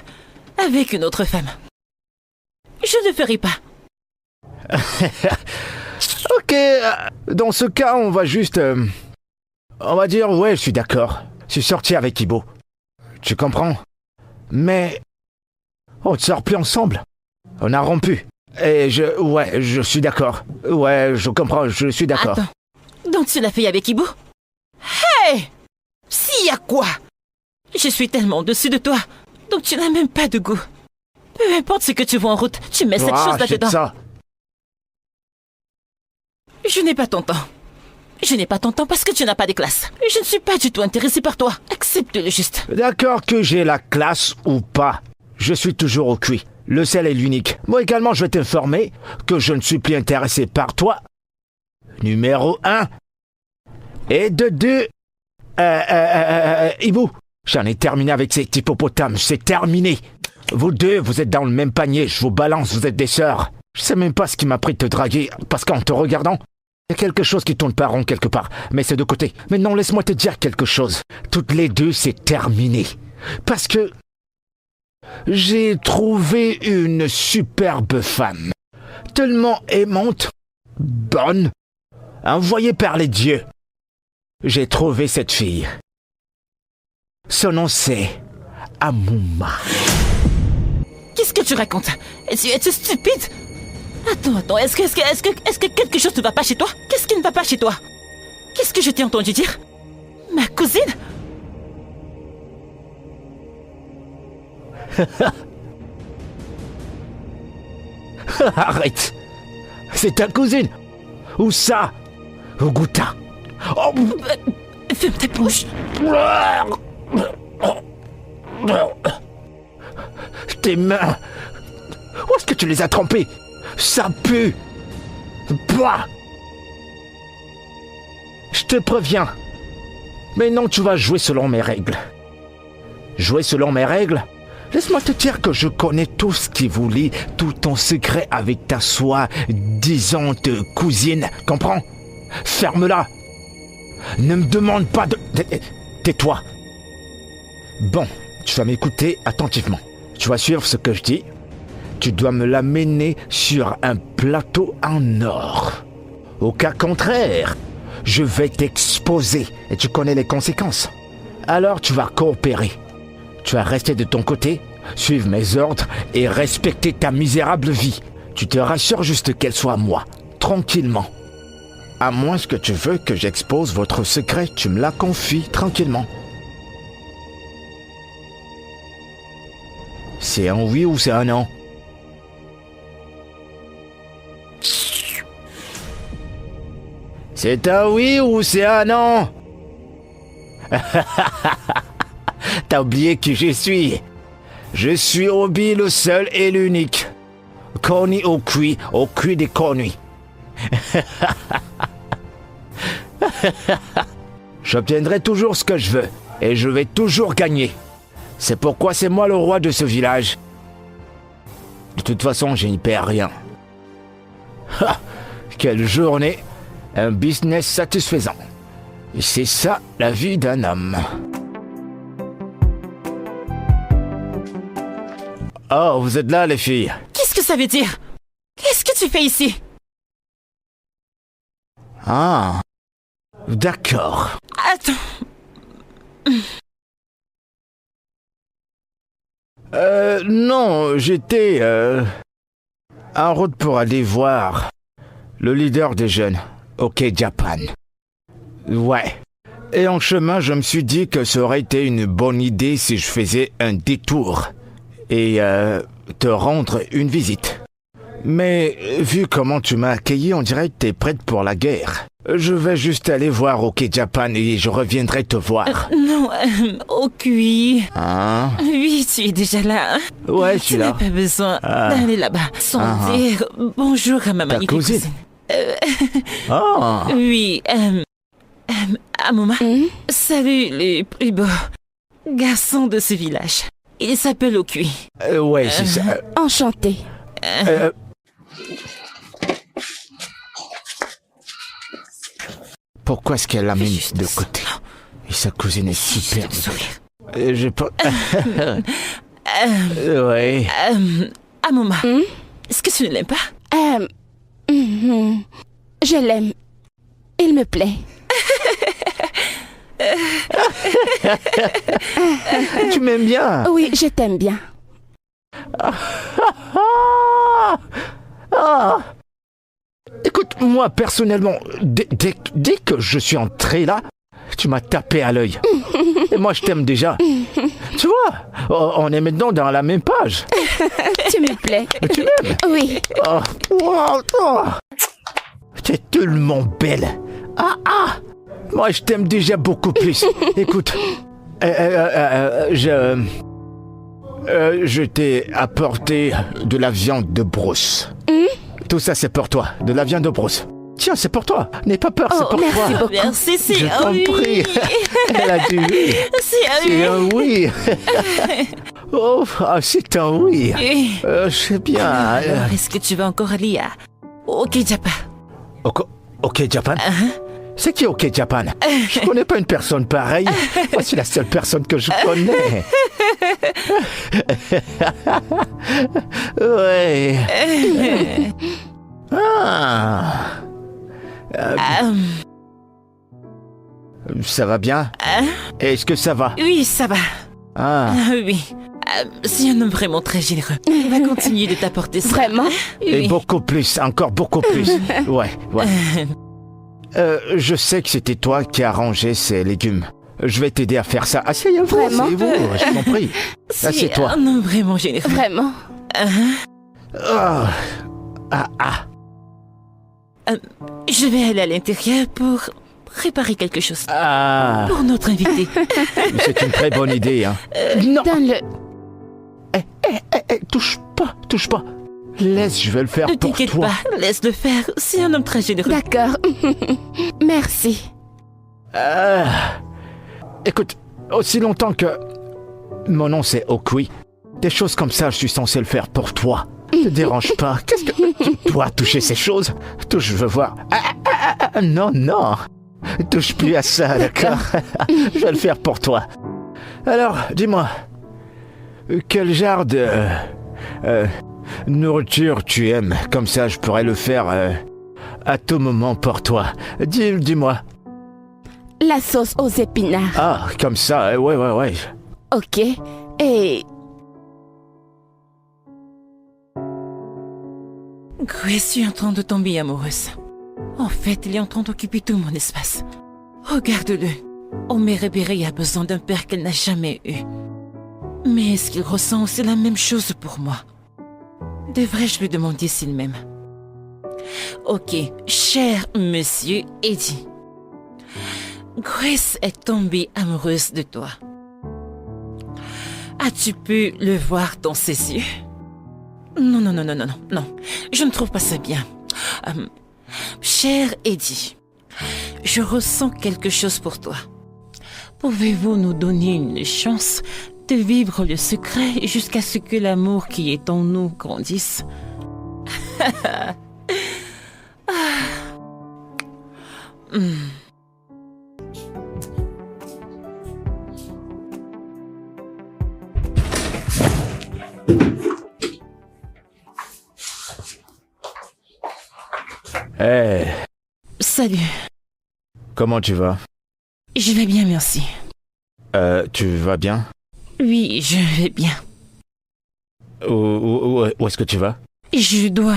avec une autre femme. Je ne le ferai pas. Ok, dans ce cas, on va juste... on va dire, ouais, je suis d'accord. Je suis sorti avec Ibo. Tu comprends? Mais... on ne sort plus ensemble. On a rompu. Et ouais, je suis d'accord. Ouais, je comprends, je suis d'accord. Attends, donc tu l'as fait avec Ibo? Hey! S'il y a quoi? Je suis tellement au-dessus de toi. Donc tu n'as même pas de goût. Peu importe ce que tu vois en route, tu mets cette chose là-dedans. Ça. Je n'ai pas ton temps. Je n'ai pas ton temps parce que tu n'as pas de classe. Je ne suis pas du tout intéressée par toi. Accepte-le juste. D'accord que j'ai la classe ou pas. Je suis toujours au cuit. Le seul et l'unique. Moi également, je vais t'informer que je ne suis plus intéressé par toi. Numéro 1. Et de 2. Ibu, j'en ai terminé avec cet hippopotame. C'est terminé. Vous deux, vous êtes dans le même panier. Je vous balance, vous êtes des sœurs. Je sais même pas ce qui m'a pris de te draguer. Parce qu'en te regardant, il y a quelque chose qui tourne pas rond quelque part. Mais c'est de côté. Mais non, laisse-moi te dire quelque chose. Toutes les deux, c'est terminé. Parce que... j'ai trouvé une superbe femme. Tellement aimante, bonne, envoyée par les dieux. J'ai trouvé cette fille. Son nom c'est Amouma. Qu'est-ce que tu racontes? Es-tu stupide? Attends, est-ce que quelque chose ne va pas chez toi? Qu'est-ce qui ne va pas chez toi? Qu'est-ce que je t'ai entendu dire? Ma cousine? Arrête. C'est ta cousine. Où ça? Ogouta. Oh. Ferme ta bouche. Tes mains. Où est-ce que tu les as trempées? Ça pue. Bah. Je te préviens. Mais non, tu vas jouer selon mes règles. Jouer selon mes règles? Laisse-moi te dire que je connais tout ce qui vous lie, tout ton secret avec ta soi-disant cousine. Comprends? Ferme-la. Ne me demande pas de... Tais-toi. Bon, tu vas m'écouter attentivement. Tu vas suivre ce que je dis. Tu dois me l'amener sur un plateau en or. Au cas contraire, je vais t'exposer et tu connais les conséquences. Alors tu vas coopérer. Tu vas rester de ton côté, suivre mes ordres et respecter ta misérable vie. Tu te rassures juste qu'elle soit à moi, tranquillement. À moins que tu veux que j'expose votre secret, tu me la confies tranquillement. C'est un oui ou c'est un non? C'est un oui ou c'est un non? T'as oublié qui je suis? Je suis Obi, le seul et l'unique. Koni au cuit des connuis. J'obtiendrai toujours ce que je veux et je vais toujours gagner. C'est pourquoi c'est moi le roi de ce village. De toute façon, je n'y perds rien. Ha! Quelle journée! Un business satisfaisant. Et c'est ça la vie d'un homme. Oh, vous êtes là les filles. Qu'est-ce que ça veut dire? Qu'est-ce que tu fais ici? Ah, d'accord. Attends. Non, j'étais en route pour aller voir le leader des jeunes, OK Japan. Ouais. Et en chemin, je me suis dit que ça aurait été une bonne idée si je faisais un détour et te rendre une visite. Mais vu comment tu m'as accueilli, on dirait que t'es prête pour la guerre. Je vais juste aller voir OK Japan et je reviendrai te voir. Non, au cuit. Hein? Oui, tu es déjà là. Ouais, je suis là. Tu n'as pas besoin d'aller là-bas sans dire bonjour à ma magnifique cousine. Ah, Oui, Amoma, salut les plus beaux garçons de ce village. Il s'appelle Okui. ouais, c'est ça. Enchantée. Pourquoi est-ce qu'elle l'a mis Juste de ça. côté? Et sa cousine est super. Sourire. Je pas. Ouais. Amoma, est-ce que tu ne l'aimes pas? Je l'aime. Il me plaît. Tu m'aimes bien. Oui, je t'aime bien. Écoute, moi personnellement, dès que je suis entré là, tu m'as tapé à l'œil. Et moi je t'aime déjà. Tu vois, on est maintenant dans la même page. Tu me plais. Tu m'aimes? Oui. Oh, oh, oh. Tu es tellement belle. Moi je t'aime déjà beaucoup plus. Écoute, je t'ai apporté de la viande de brousse. Tout ça c'est pour toi, de la viande de brousse. Tiens, c'est pour toi. N'aie pas peur, c'est pour merci toi. beaucoup. Merci, c'est Je un t'en oui. prie. Elle a dit oui. C'est un C'est un oui. oui. Oh, c'est un oui. Oui. Je sais bien. Alors, est-ce que tu vas encore aller à Okejapa? Ok, Japan. C'est qui Ok, Japan? Je connais pas une personne pareille. Moi, c'est la seule personne que je connais. Ouais. Ah. Ça va bien? Est-ce que ça va? Oui, ça va. Ah. Oui. C'est un homme vraiment très généreux. Il va continuer de t'apporter ça. Vraiment? Et Oui. beaucoup plus, encore beaucoup plus. Ouais. Je sais que c'était toi qui as rangé ces légumes. Je vais t'aider à faire ça. Asseyez-vous, Vraiment? asseyez-vous, je t'en prie. C'est Assieds-toi. un homme vraiment généreux. Vraiment? Je vais aller à l'intérieur pour préparer quelque chose. Pour notre invité. C'est une très bonne idée, hein. Non, Donne-le. touche pas. Laisse, je vais le faire Ne pour t'inquiète toi. pas, laisse-le faire. C'est un homme très généreux. D'accord. Merci. Écoute, aussi longtemps que mon nom c'est Okui, des choses comme ça, je suis censé le faire pour toi. Ne te dérange pas. Qu'est-ce que tu dois toucher ces choses? Touche, je veux voir. Non. Touche plus à ça, d'accord? Je vais le faire pour toi. Alors, dis-moi, quel genre de nourriture tu aimes? Comme ça, je pourrais le faire à tout moment pour toi. Dis-moi. La sauce aux épinards. Ah, comme ça, ouais. Ok. Et Grace est en train de tomber amoureuse. En fait, il est en train d'occuper tout mon espace. Regarde-le. Omerébéré a besoin d'un père qu'elle n'a jamais eu. Mais est-ce qu'il ressent aussi la même chose pour moi? Devrais-je lui demander s'il m'aime? Ok, cher monsieur Eddie. Grace est tombée amoureuse de toi. As-tu pu le voir dans ses yeux? Non. Je ne trouve pas ça bien. Cher Eddie, je ressens quelque chose pour toi. Pouvez-vous nous donner une chance de vivre le secret jusqu'à ce que l'amour qui est en nous grandisse? Hey, Salut, comment tu vas? je vais bien, merci. Tu vas bien? Oui, je vais bien. Où est-ce que tu vas? Je dois...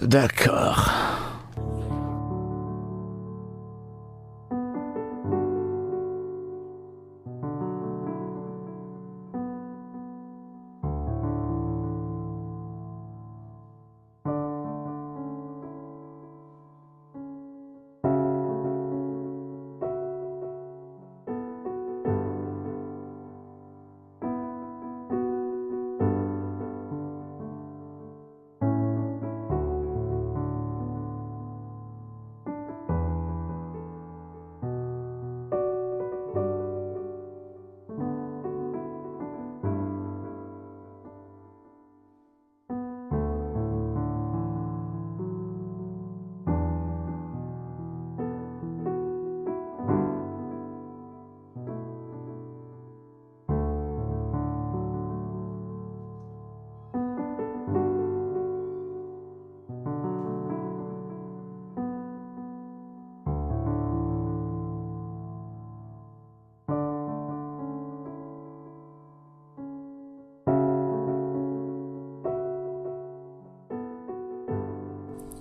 D'accord.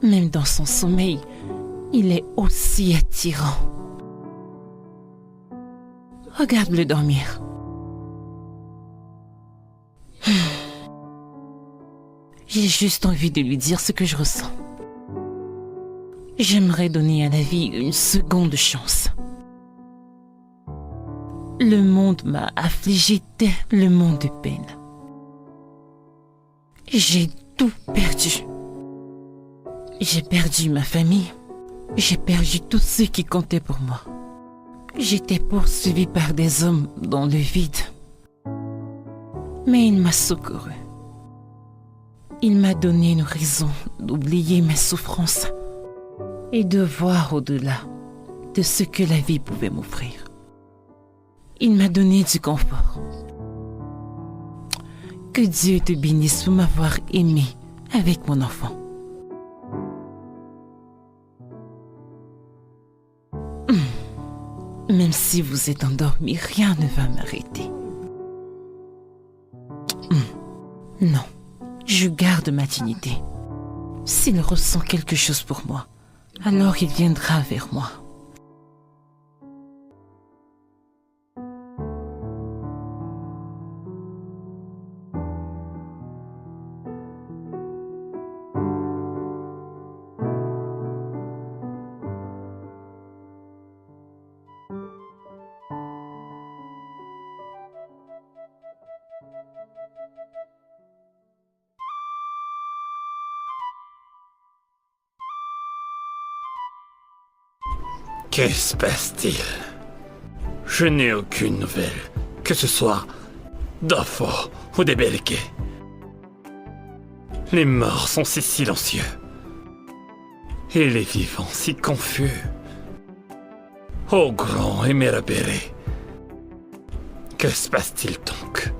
Même dans son sommeil, il est aussi attirant. Regarde-le dormir. J'ai juste envie de lui dire ce que je ressens. J'aimerais donner à la vie une seconde chance. Le monde m'a affligé tellement de peine. J'ai tout perdu. J'ai perdu ma famille. J'ai perdu tous ceux qui comptaient pour moi. J'étais poursuivi par des hommes dans le vide. Mais il m'a secouru. Il m'a donné une raison d'oublier mes souffrances et de voir au-delà de ce que la vie pouvait m'offrir. Il m'a donné du confort. Que Dieu te bénisse pour m'avoir aimé avec mon enfant. Même si vous êtes endormi, rien ne va m'arrêter. Non, je garde ma dignité. S'il ressent quelque chose pour moi, alors il viendra vers moi. Que se passe-t-il? Je n'ai aucune nouvelle, que ce soit d'Offo ou des Belkés. Les morts sont si silencieux, et les vivants si confus. Ô grand et Mirabere, que se passe-t-il donc?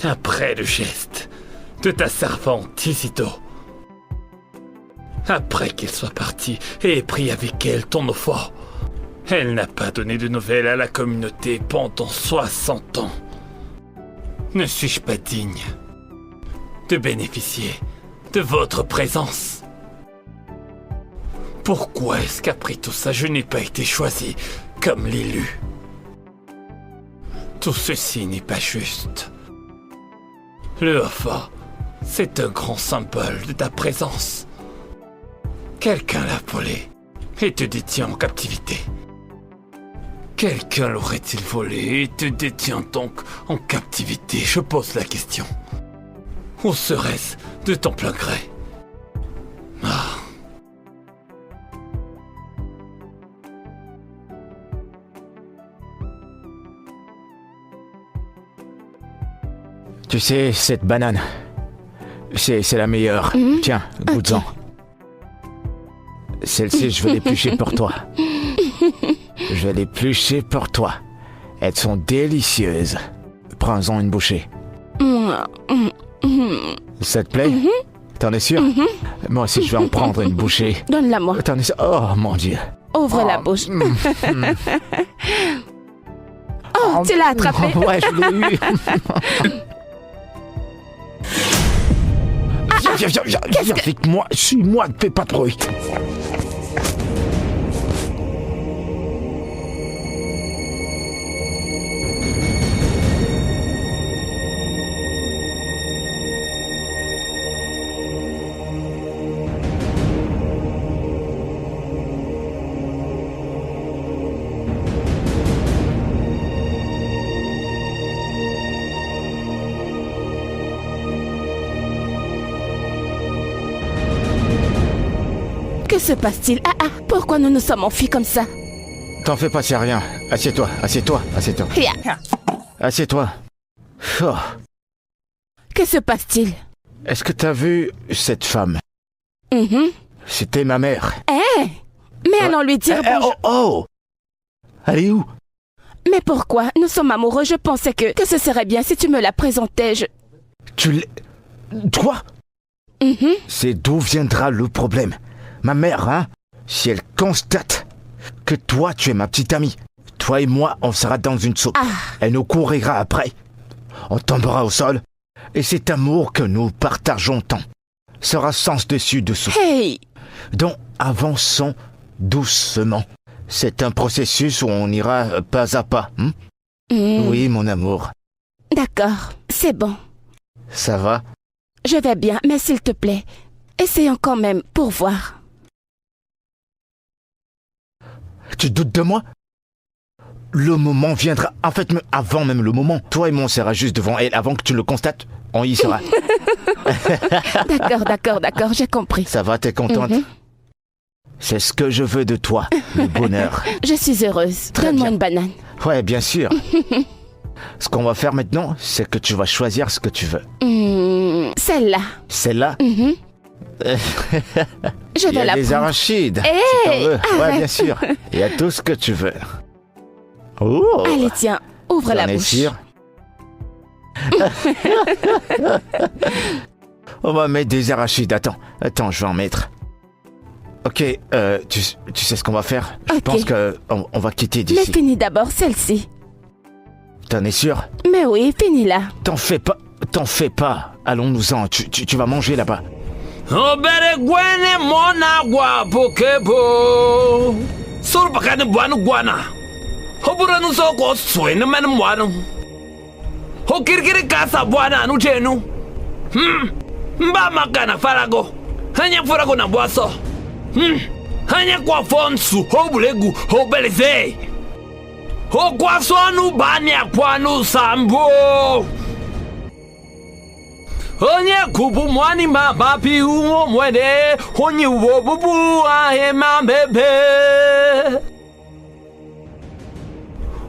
Après le geste de ta servante Isidore, après qu'il soit parti et ait pris avec elle ton offort, elle n'a pas donné de nouvelles à la communauté pendant 60 ans. Ne suis-je pas digne de bénéficier de votre présence? Pourquoi est-ce qu'après tout ça, je n'ai pas été choisi comme l'élu? Tout ceci n'est pas juste. Le offort, c'est un grand symbole de ta présence. Quelqu'un l'a volé et te détient en captivité. Quelqu'un l'aurait-il volé et te détient donc en captivité? Je pose la question. Ou serait-ce de ton plein gré? Ah. Tu sais, cette banane, c'est la meilleure. Tiens, goûte-en. Celle-ci, je vais l'éplucher pour toi. Je vais l'éplucher pour toi. Elles sont délicieuses. Prends-en une bouchée. Ça te plaît? T'en es sûr? Moi aussi, je vais en prendre une bouchée. Donne-la-moi. T'en es sûr? Oh, mon Dieu. Ouvre la bouche. Oh, tu l'as attrapé. Ouais, je l'ai eu. Viens avec moi. Suis-moi, ne fais pas de bruit. Que se passe-t-il? Pourquoi nous nous sommes enfuis comme ça? T'en fais pas, c'est rien. Assieds-toi, assieds-toi, assieds-toi. Assieds-toi. Oh. Que se passe-t-il? Est-ce que t'as vu cette femme? C'était ma mère. Mais allons lui dire bonjour. Oh! Elle est où? Mais pourquoi? Nous sommes amoureux, je pensais que ce serait bien si tu me la présentais, Tu l'es... Toi? C'est d'où viendra le problème. Ma mère, hein? Si elle constate que toi, tu es ma petite amie, toi et moi, on sera dans une soupe. Elle nous courira après. On tombera au sol. Et cet amour que nous partageons tant sera sens dessus dessous. Hey! Donc avançons doucement. C'est un processus où on ira pas à pas. Oui, mon amour. D'accord, c'est bon. Ça va? Je vais bien, mais s'il te plaît, essayons quand même pour voir. Tu doutes de moi? Le moment viendra. En fait, avant même le moment. Toi et moi, on sera juste devant elle. Avant que tu le constates, on y sera. D'accord, j'ai compris. Ça va, t'es contente? C'est ce que je veux de toi, le bonheur. Je suis heureuse. Très Donne-moi bien. une banane. Ouais, bien sûr. Ce qu'on va faire maintenant, c'est que tu vas choisir ce que tu veux. Celle-là. Celle-là? Je Il y vais a la des prendre. arachides. Hey, si t'en veux. Ouais, arrête. bien sûr. Il y a tout ce que tu veux. Oh, Allez, tiens, ouvre t'en la es bouche. sûr? On va mettre des arachides. Attends, je vais en mettre. Ok, tu sais ce qu'on va faire? Je Ok. pense qu'on va quitter Mais d'ici. finis d'abord celle-ci. T'en es sûr? Mais oui, finis-la. T'en fais pas. Allons-nous-en, tu vas manger là-bas. Obere gwene mona gwa pokebo. Sur bakane buanu guana. Hobura no soko swene men muanu. Ho kirkiri kasa buana no chenu. Mba makana farago. Hanya farago na boaso. Hanya kwa fonsu hobulegu hobeleze. Ho kwa sonu bani akwanu sambo. Onye kubu mwani mabapi umo mwede. Onye wobubu ahe mambebe.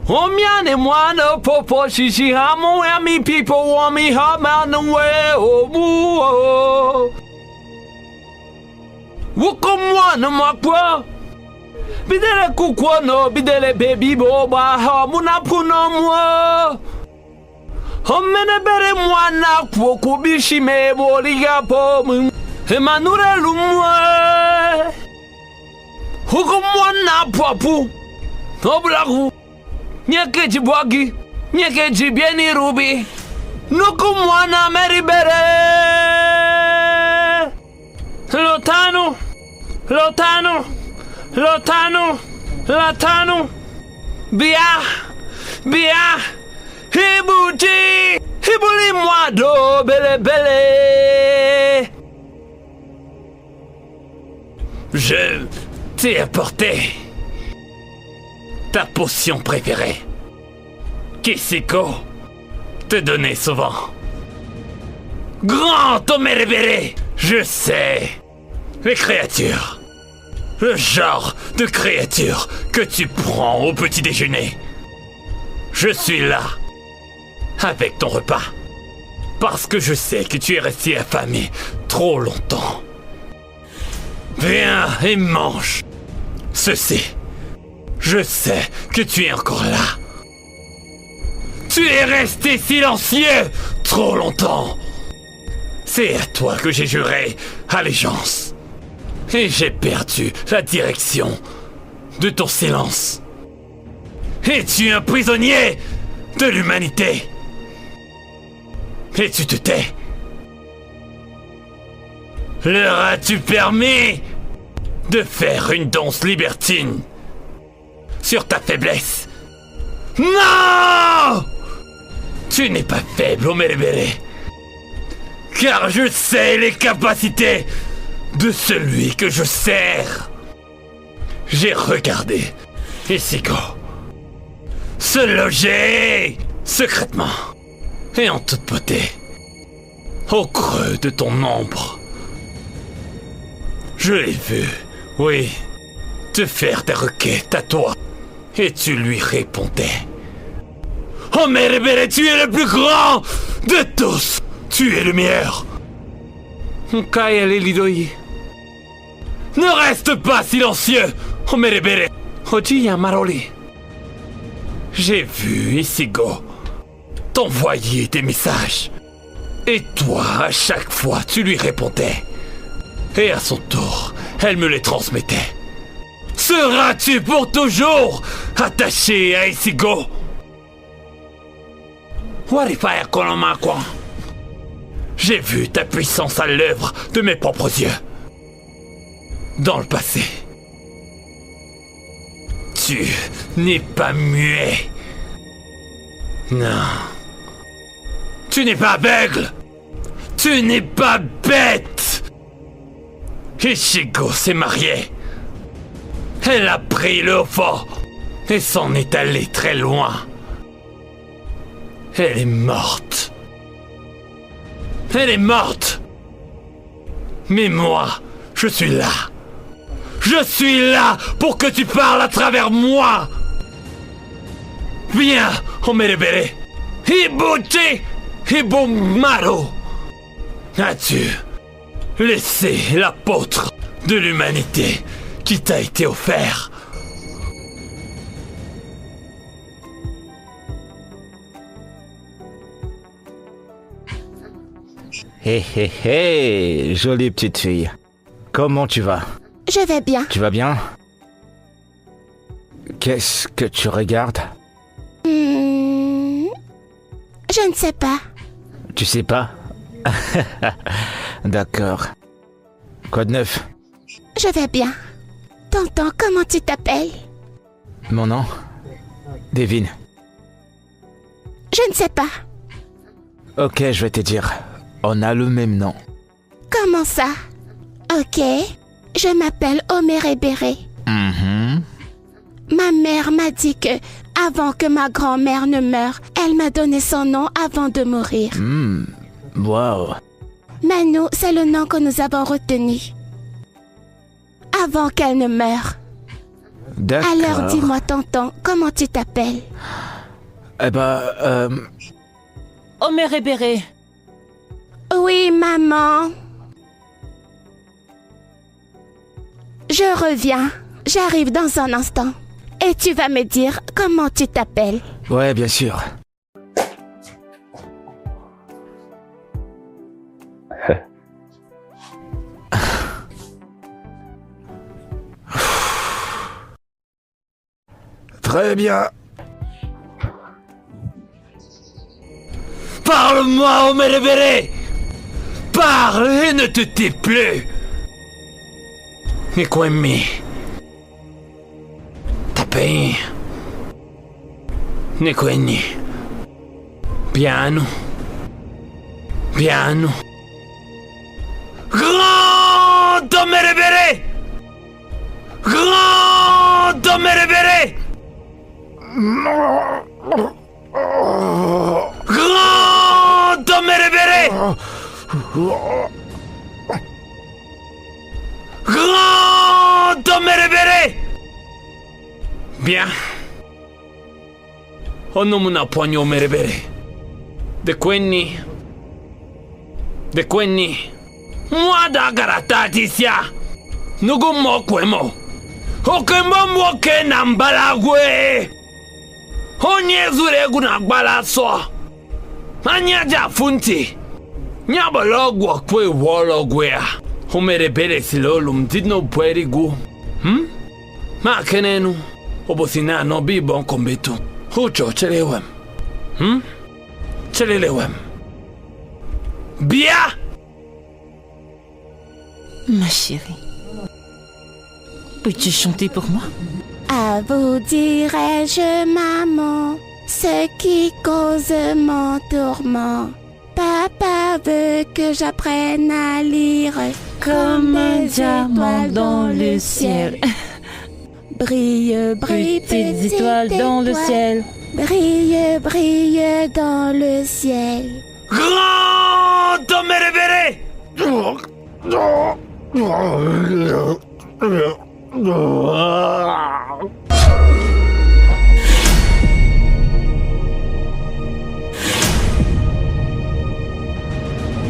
Omiane mwana popo shishi hamu ya mi people wami hamanwe obu. Wuko mwana makwa. Bidele kukwono bidele baby boba hamuna puno mwa. Homene bere mwana kwoku bishime boliga pomu. Emanure lumwe. Huko mwana papu. Oblagu. Nyeke jibwagi. Nyeke jibieni rubi. Nuku mwana meribere. Lotano. Bia. Hibuji. Hibuli mwado bele. Je t'ai apporté ta potion préférée. Kisiko te donnait souvent. Grand Omeribere, je sais. Les créatures. Le genre de créatures que tu prends au petit déjeuner. Je suis là. Avec ton repas. Parce que je sais que tu es resté affamé trop longtemps. Viens et mange. Ceci. Je sais que tu es encore là. Tu es resté silencieux trop longtemps. C'est à toi que j'ai juré allégeance. Et j'ai perdu la direction de ton silence. Et tu es un prisonnier de l'humanité. Et tu te tais. Leur as-tu permis de faire une danse libertine sur ta faiblesse? Non! Tu n'es pas faible, Omeribere. Car je sais les capacités de celui que je sers. J'ai regardé Isiko se loger secrètement et en toute beauté au creux de ton ombre. Je l'ai vu, oui, te faire des requêtes à toi et tu lui répondais. Omeribere, tu es le plus grand de tous. Tu es le meilleur. Kayale Lidoi. Ne reste pas silencieux, Omeribere. Oji Maroli. J'ai vu Isigo t'envoyer des messages. Et toi, à chaque fois, tu lui répondais. Et à son tour, elle me les transmettait. Seras-tu pour toujours attaché à Isigo? Warifaya Kolomakwa. J'ai vu ta puissance à l'œuvre de mes propres yeux. Dans le passé. Tu n'es pas muet. Non. Tu n'es pas aveugle. Tu n'es pas bête. Ichigo s'est mariée. Elle a pris le haut fort et s'en est allée très loin. Elle est morte. Elle est morte. Mais moi, je suis là. Je suis là pour que tu parles à travers moi. Viens, Omerebere. Ibuchi Ibumaru. As-tu laissé l'apôtre de l'humanité qui t'a été offert? Hé hé hé, jolie petite fille. Comment tu vas? Je vais bien. Tu vas bien? Qu'est-ce que tu regardes? Je ne sais pas. Tu sais pas? D'accord. Quoi de neuf? Je vais bien. Tonton, comment tu t'appelles? Mon nom? Devin. Je ne sais pas. Ok, je vais te dire. On a le même nom. Comment ça? Ok. Je m'appelle Omerebere. Ma mère m'a dit que, avant que ma grand-mère ne meure, elle m'a donné son nom avant de mourir. Wow. Manu, c'est le nom que nous avons retenu. Avant qu'elle ne meure. D'accord. Alors dis-moi, tonton, comment tu t'appelles? Eh ben, Omerebere. Oui, maman. Je reviens. J'arrive dans un instant. Et tu vas me dire comment tu t'appelles. ouais, bien sûr. Très bien. Parle-moi, Omerebere. Parle et ne te tais plus. Nikwemi. Tapei. Nikweni. Piano. Piano. Grand Omerebere. Grand Omerebere. Grand Omerebere. Grand Omerebere. Bien. Onomuna poigno Omerebere. De Quenni. Moi d'agarata tisia. Nugumo kwemo. Okembo mwoke na mbalagwe. Onye zure guna gbala so. Anya ja funti. Nyabalogwa kwe wologwe. Omerebere silolum didno puerigu. Ma kenenu. Obosina no bi bon kombetu. Hucho chelewem. Chelelewem. Bia. Ma chérie. Peux-tu chanter pour moi? À vous dirai-je, maman, ce qui cause mon tourment. Papa veut que j'apprenne à lire Comme un diamant dans le ciel. Brille, brille, Petites étoiles dans le ciel. Brille, brille dans le ciel. Grand Omerebere.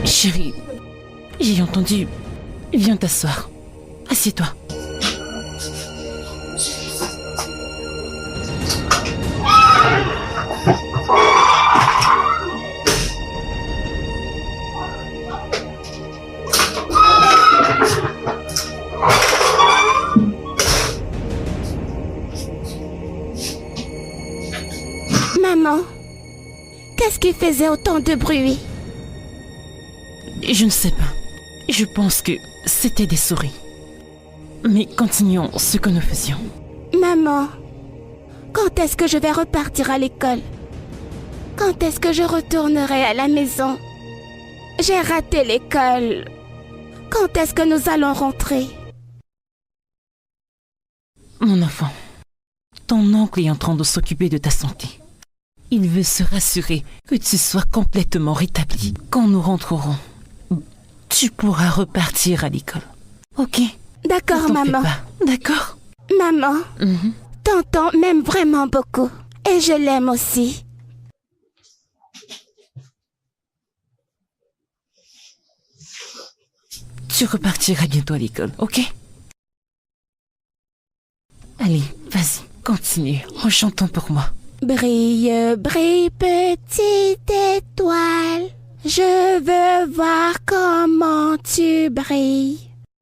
Chérie, j'ai entendu. Viens t'asseoir. Assieds-toi. Maman, qu'est-ce qui faisait autant de bruit? Je ne sais pas. Je pense que c'était des souris. Mais continuons ce que nous faisions. Maman, quand est-ce que je vais repartir à l'école? Quand est-ce que je retournerai à la maison? J'ai raté l'école. Quand est-ce que nous allons rentrer? Mon enfant, ton oncle est en train de s'occuper de ta santé. Il veut se rassurer que tu sois complètement rétabli. Quand nous rentrerons, tu pourras repartir à l'école. Ok? D'accord, Ne t'en fais maman. pas. D'accord? Maman, tonton m'aime vraiment beaucoup. Et je l'aime aussi. Tu repartiras bientôt à l'école, ok? Allez, vas-y, continue en chantant pour moi. Brille, brille, petite étoile. Je veux voir comment tu brilles.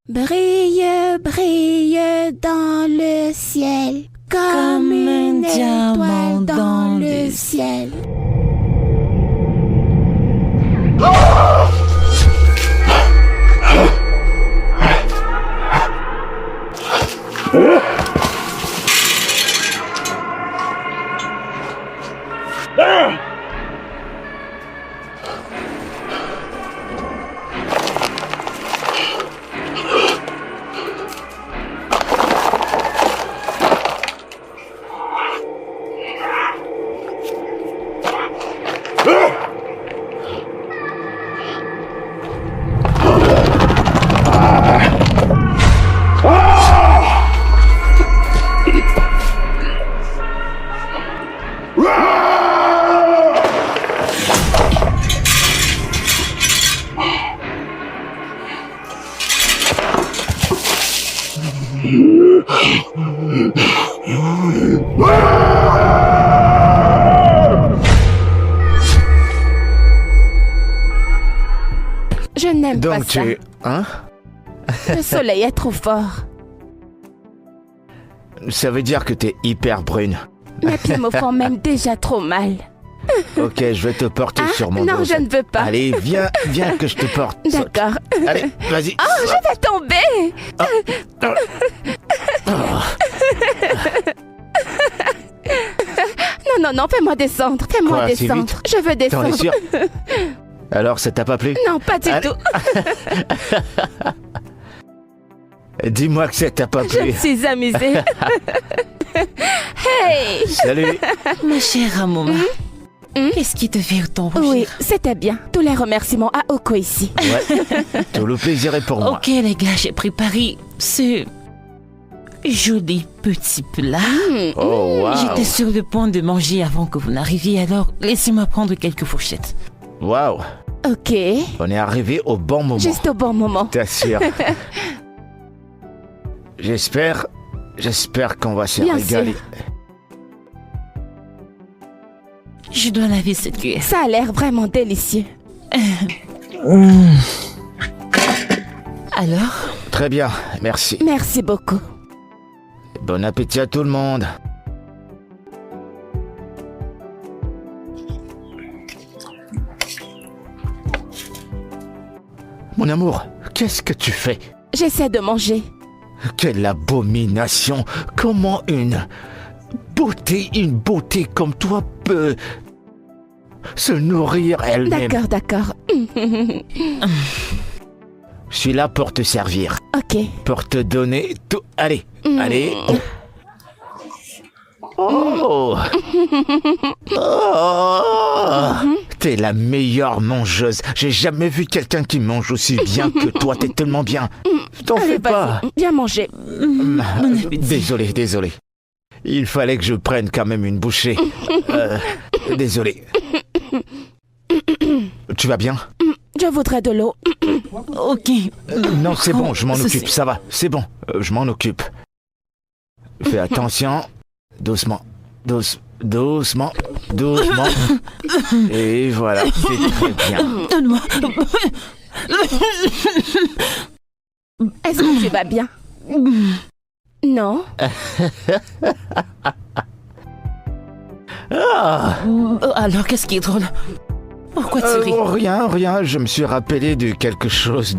Brille, brille dans le ciel. Comme une diamant étoile dans le ciel. Je n'aime pas Donc ça. Hein? Le soleil est trop fort. Ça veut dire que t'es hyper brune. Mes pieds me font même déjà trop mal. Ok, je vais te porter sur mon non, dos. je ne veux pas. Allez, viens que je te porte. D'accord. Allez, vas-y. Oh, je vais tomber. Non, fais-moi descendre. Fais-moi Quoi, si descendre. vite? Je veux T'en es descendre. sûr? Alors, ça t'a pas plu? Non, pas du Allez. tout. Dis-moi que ça t'a pas Je me plu. suis amusée. Hey! Salut. Ma chère Amoma, qu'est-ce qui te fait autant rougir? Oui, c'était bien. Tous les remerciements à Oko ici. Ouais. Tout le plaisir est pour moi. Ok les gars, j'ai préparé ce joli petit plat. Oh, wow. J'étais sur le point de manger avant que vous n'arriviez, alors laissez-moi prendre quelques fourchettes. Wow. Ok. On est arrivé au bon moment. Juste au bon moment. T'assures. J'espère qu'on va se Bien régaler. sûr. Je dois laver cette cuillère. Ça a l'air vraiment délicieux. Alors, Très bien, merci. Merci beaucoup. Bon appétit à tout le monde. Mon amour, qu'est-ce que tu fais? J'essaie de manger. Quelle abomination! Comment une beauté comme toi peut se nourrir elle-même? D'accord. Je suis là pour te servir, Ok. pour te donner tout. Allez. Oh! T'es la meilleure mangeuse. J'ai jamais vu quelqu'un qui mange aussi bien que toi. T'es tellement bien. T'en Allez, fais pas. vas-y. Viens manger. bon appétit. Désolé. Il fallait que je prenne quand même une bouchée. Désolé. Tu vas bien? Je voudrais de l'eau. Ok. Non, c'est bon, je m'en Ceci. occupe. Ça va, c'est bon. Je m'en occupe. Fais attention. Doucement. Et voilà, c'est très bien. Donne-moi. Est-ce que tu vas bien? Non. Alors, qu'est-ce qui est drôle? Pourquoi Pourquoi tu ris? Rien. Je me suis rappelé de quelque chose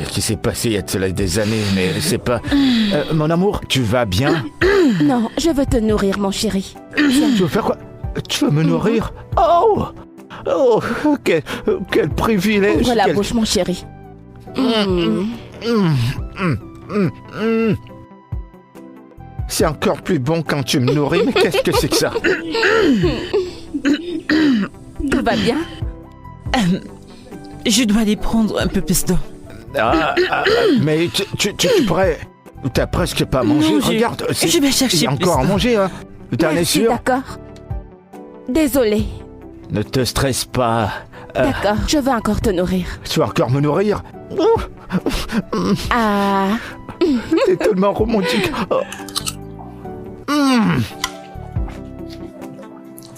qui s'est passé il y a de cela des années, mais c'est pas... mon amour, tu vas bien? Non, je veux te nourrir, mon chéri. Tu veux faire quoi? Tu veux me nourrir? Oh, quel privilège! Ouvre la bouche, mon chéri. C'est encore plus bon quand tu me nourris, mais qu'est-ce que c'est que ça? Tout va bien? Je dois aller prendre un peu plus d'eau. Mais tu pourrais... T'as presque pas mangé, Non, regarde. je vais chercher il y a plus encore à d'eau. manger, hein. T'en es Merci, sûr? d'accord. Désolée. Ne te stresse pas. D'accord, je veux encore te nourrir. Tu vas encore me nourrir? Ah, T'es tellement romantique. Oh.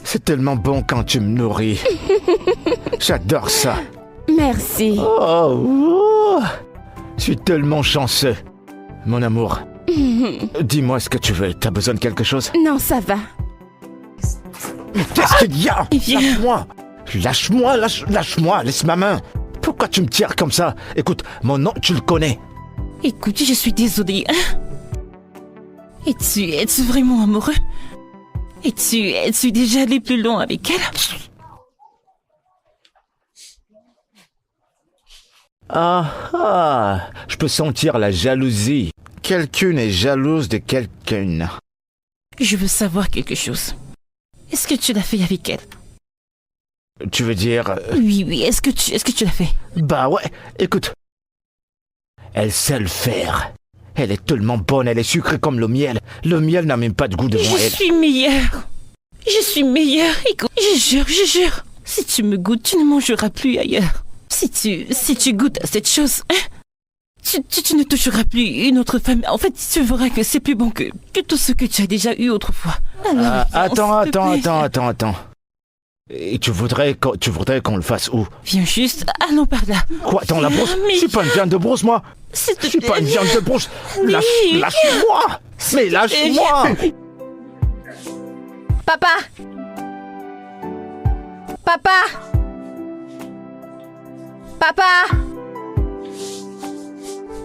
C'est tellement bon quand tu me nourris. J'adore ça. merci. Oh. Je suis tellement chanceux. Mon amour, dis-moi ce que tu veux. T'as besoin de quelque chose? Non, ça va. Mais qu'est-ce qu'il y a? Viens. Lâche-moi, laisse ma main. Pourquoi tu me tires comme ça? Écoute, mon nom, tu le connais. Écoute, je suis désolée. Es-tu vraiment amoureux? Es-tu déjà allé plus loin avec elle? Je peux sentir la jalousie. Quelqu'une est jalouse de quelqu'un. Je veux savoir quelque chose. Est-ce que tu l'as fait avec elle? Tu veux dire... Oui, est-ce que tu l'as fait? Bah ouais, écoute. Elle sait le faire. Elle est tellement bonne, elle est sucrée comme le miel. Le miel n'a même pas de goût devant Je elle. suis meilleure. Je suis meilleure. Écoute, je jure. Si tu me goûtes, tu ne mangeras plus ailleurs. Si tu goûtes à cette chose, hein, tu ne toucheras plus une autre femme. En fait, tu verras que c'est plus bon que tout ce que tu as déjà eu autrefois. Alors, Attends. Et tu voudrais qu'on le fasse où? Viens juste, allons par là. Quoi, dans la brousse? Mais- Je suis pas une viande de brousse, moi. S'il te Je suis plaît, pas une viens. viande de brousse. Oui. Lâche-moi. Mais lâche-moi. Papa!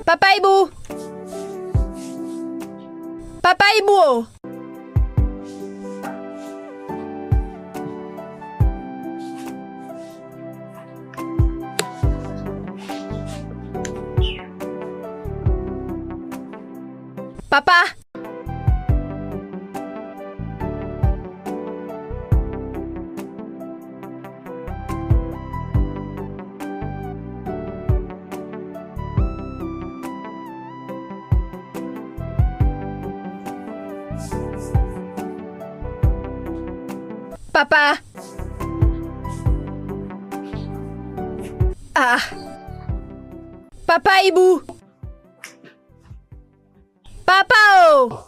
Papa Hibou! Papa Hibou! Papa! Papa! Ah! Papa Hibou! Papa oh!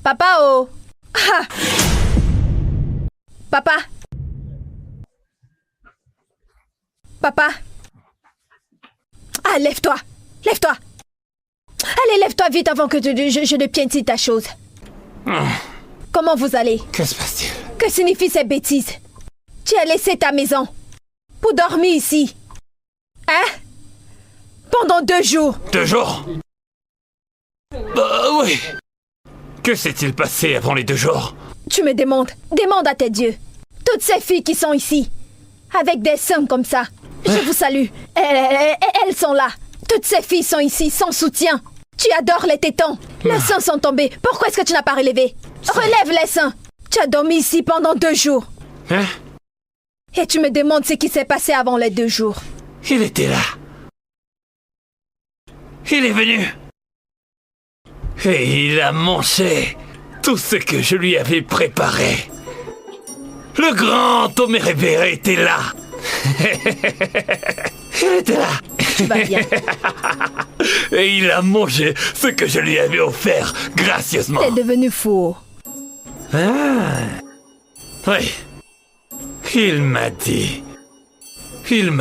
Papa oh! Ah! Papa! Papa! Ah, lève-toi! Lève-toi! Allez, lève-toi vite avant que je ne piétine ta chose. Comment vous allez? Que se passe-t-il? Que signifient ces bêtises? Tu as laissé ta maison pour dormir ici. Hein? Pendant 2 jours. 2 jours? Bah oui. Que s'est-il passé avant les 2 jours? Tu me demandes. Demande à tes dieux. Toutes ces filles qui sont ici, avec des seins comme ça, je vous salue. Elles sont là. Toutes ces filles sont ici, sans soutien. Tu adores les tétons. Les seins sont tombés. Pourquoi est-ce que tu n'as pas relevé? Relève les seins. Tu as dormi ici pendant 2 jours. Hein? Et tu me demandes ce qui s'est passé avant les 2 jours. Il était là. Il est venu. Et il a mangé tout ce que je lui avais préparé. Le grand Omerébéré était là. Il était là. Tu vas bien. Et il a mangé ce que je lui avais offert gracieusement. T'es devenu fou. Oui. Il m'a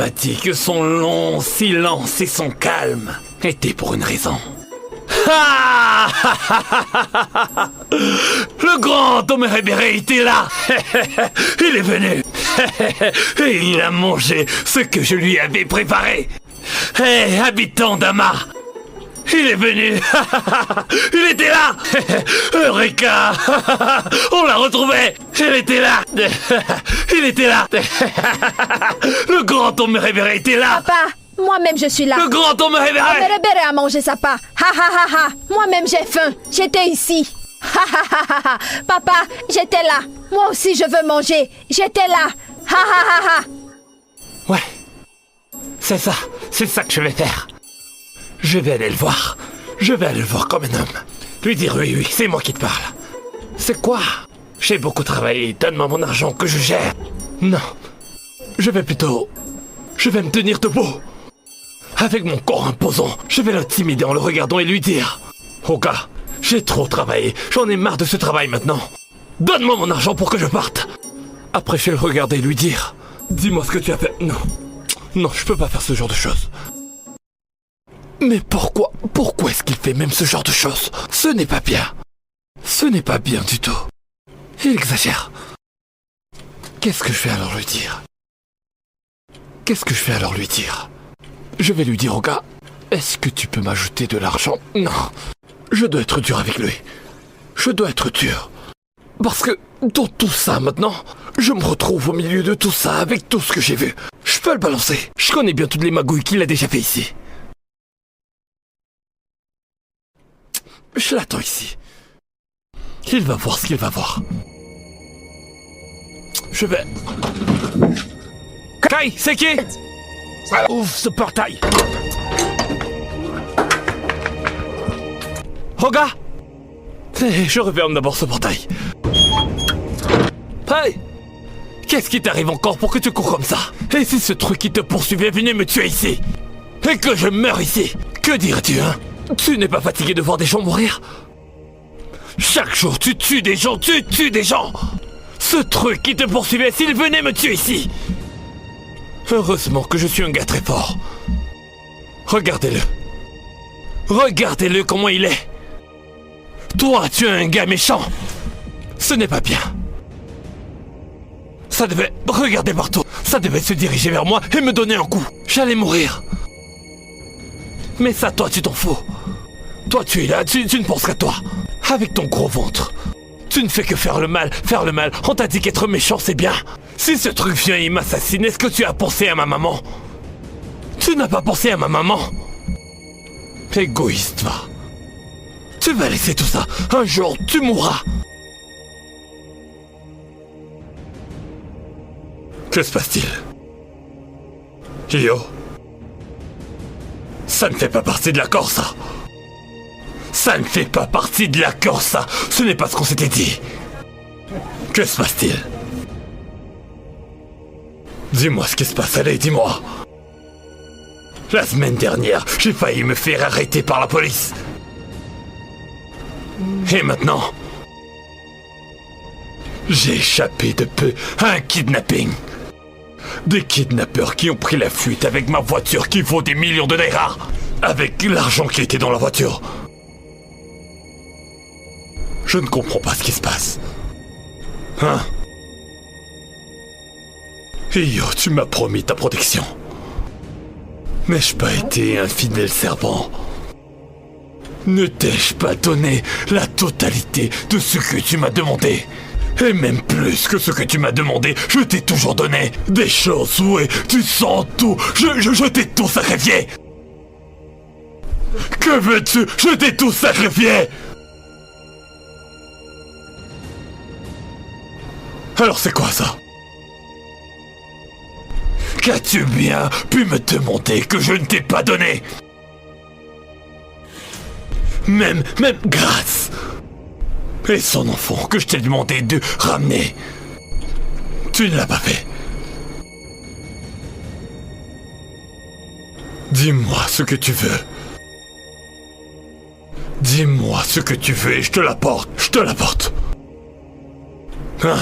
dit que son long silence et son calme étaient pour une raison. Le grand Omerébéré était là. Il est venu. Et il a mangé ce que je lui avais préparé. Hé, habitant d'Ama, il est venu. Il était là. Eureka. On l'a retrouvé. Il était là. Il était là. Le grand Omerébéré était là. Papa, moi-même je suis là. Le grand Omerébéré. Omerébéré a mangé sa part. Ha ha ha ha. Moi-même j'ai faim. J'étais ici. Ha ha ha ha ha. Papa, j'étais là. Moi aussi je veux manger. J'étais là. Ha ha ha ha. Ouais. C'est ça que je vais faire. Je vais aller le voir. Je vais aller le voir comme un homme. Lui dire oui, c'est moi qui te parle. C'est quoi? J'ai beaucoup travaillé, donne-moi mon argent que je gère. Non. Je vais me tenir debout. Avec mon corps imposant, je vais l'intimider en le regardant et lui dire: Oga, j'ai trop travaillé, j'en ai marre de ce travail maintenant. Donne-moi mon argent pour que je parte. Après, je vais le regarder et lui dire: dis-moi ce que tu as fait. Non, je peux pas faire ce genre de choses. Mais pourquoi est-ce qu'il fait même ce genre de choses? Ce n'est pas bien. Ce n'est pas bien du tout. Il exagère. Qu'est-ce que je vais alors lui dire? Je vais lui dire au gars: est-ce que tu peux m'ajouter de l'argent? Non. Je dois être dur avec lui. Je dois être dur. Parce que dans tout ça maintenant, je me retrouve au milieu de tout ça avec tout ce que j'ai vu. Je peux le balancer. Je connais bien toutes les magouilles qu'il a déjà fait ici. Je l'attends ici. Il va voir ce qu'il va voir. Je vais... Kai, c'est qui? Ouvre ce portail. Oga! Je referme d'abord ce portail. Hey! Qu'est-ce qui t'arrive encore pour que tu cours comme ça? Et si ce truc qui te poursuivait venait me tuer ici? Et que je meure ici? Que dirais-tu, hein? Tu n'es pas fatigué de voir des gens mourir? Chaque jour, tu tues des gens! Ce truc qui te poursuivait, s'il venait me tuer ici! Heureusement que je suis un gars très fort. Regardez-le. Regardez-le comment il est. Toi, tu es un gars méchant. Ce n'est pas bien. Ça devait regarder partout. Ça devait se diriger vers moi et me donner un coup. J'allais mourir. Mais ça, toi, tu t'en fous. Toi, tu es là, tu ne penses qu'à toi. Avec ton gros ventre. Tu ne fais que faire le mal. On t'a dit qu'être méchant, c'est bien. Si ce truc vient et m'assassine, est-ce que tu as pensé à ma maman? Tu n'as pas pensé à ma maman? Égoïste, va. Tu vas laisser tout ça. Un jour, tu mourras. Que se passe-t-il? Yo? Ça ne fait pas partie de l'accord, ça. Ça ne fait pas partie de l'accord, ça. Ce n'est pas ce qu'on s'était dit. Que se passe-t-il? Dis-moi ce qui se passe, allez, dis-moi. La semaine dernière, j'ai failli me faire arrêter par la police. Et maintenant, j'ai échappé de peu à un kidnapping. Des kidnappeurs qui ont pris la fuite avec ma voiture qui vaut des millions de nairas. Avec l'argent qui était dans la voiture. Je ne comprends pas ce qui se passe. Hein? Yo, tu m'as promis ta protection. N'ai-je pas été un fidèle servant? Ne t'ai-je pas donné la totalité de ce que tu m'as demandé? Et même plus que ce que tu m'as demandé, je t'ai toujours donné des choses, oui, tu sens tout, je t'ai tout sacrifié. Que veux-tu? Je t'ai tout sacrifié. Alors c'est quoi ça? Qu'as-tu bien pu me demander que je ne t'ai pas donné? Même grâce. Et son enfant que je t'ai demandé de ramener. Tu ne l'as pas fait. Dis-moi ce que tu veux. Dis-moi ce que tu veux et je te l'apporte. Hein?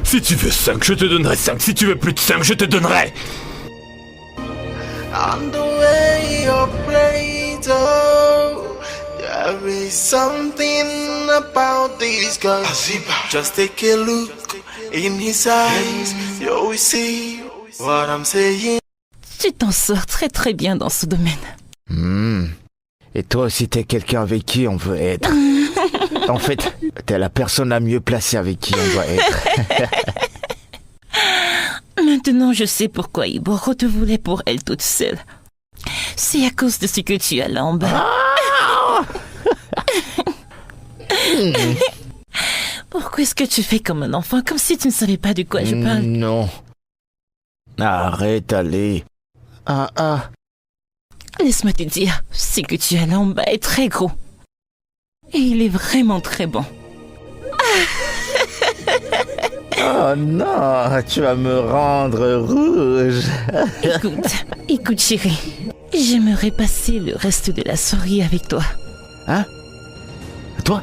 Si tu veux 5, je te donnerai 5. Si tu veux plus de 5, je te donnerai. I'm the way you're played, oh, There is something about these guys. Just take a look in his eyes. You always see what I'm saying. Tu t'en sors très très bien dans ce domaine. Et toi aussi, t'es quelqu'un avec qui on veut être. En fait, t'es la personne la mieux placée avec qui on doit être. Maintenant, je sais pourquoi Iboro te voulait pour elle toute seule. C'est à cause de ce que tu as là en bas. Pourquoi est-ce que tu fais comme un enfant, comme si tu ne savais pas de quoi je parle? Non. Arrête, allez. Laisse-moi te dire, ce que tu as là en bas est très gros. Et il est vraiment très bon. Oh non, tu vas me rendre rouge. Écoute chérie, j'aimerais passer le reste de la soirée avec toi. Hein? Toi?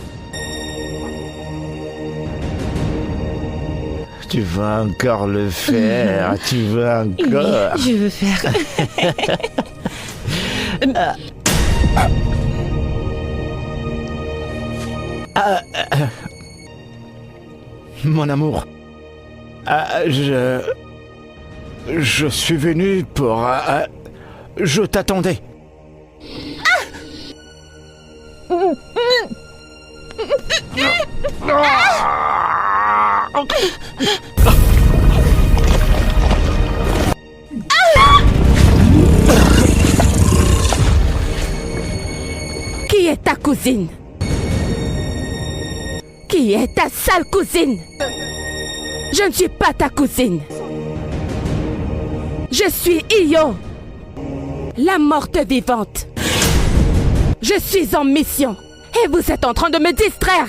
Tu vas encore le faire, tu vas encore. Oui, je veux faire. Mon amour, je suis venu pour... je t'attendais. Qui est ta cousine? Qui est ta sale cousine? Je ne suis pas ta cousine. Je suis Iyo, la morte vivante. Je suis en mission et vous êtes en train de me distraire.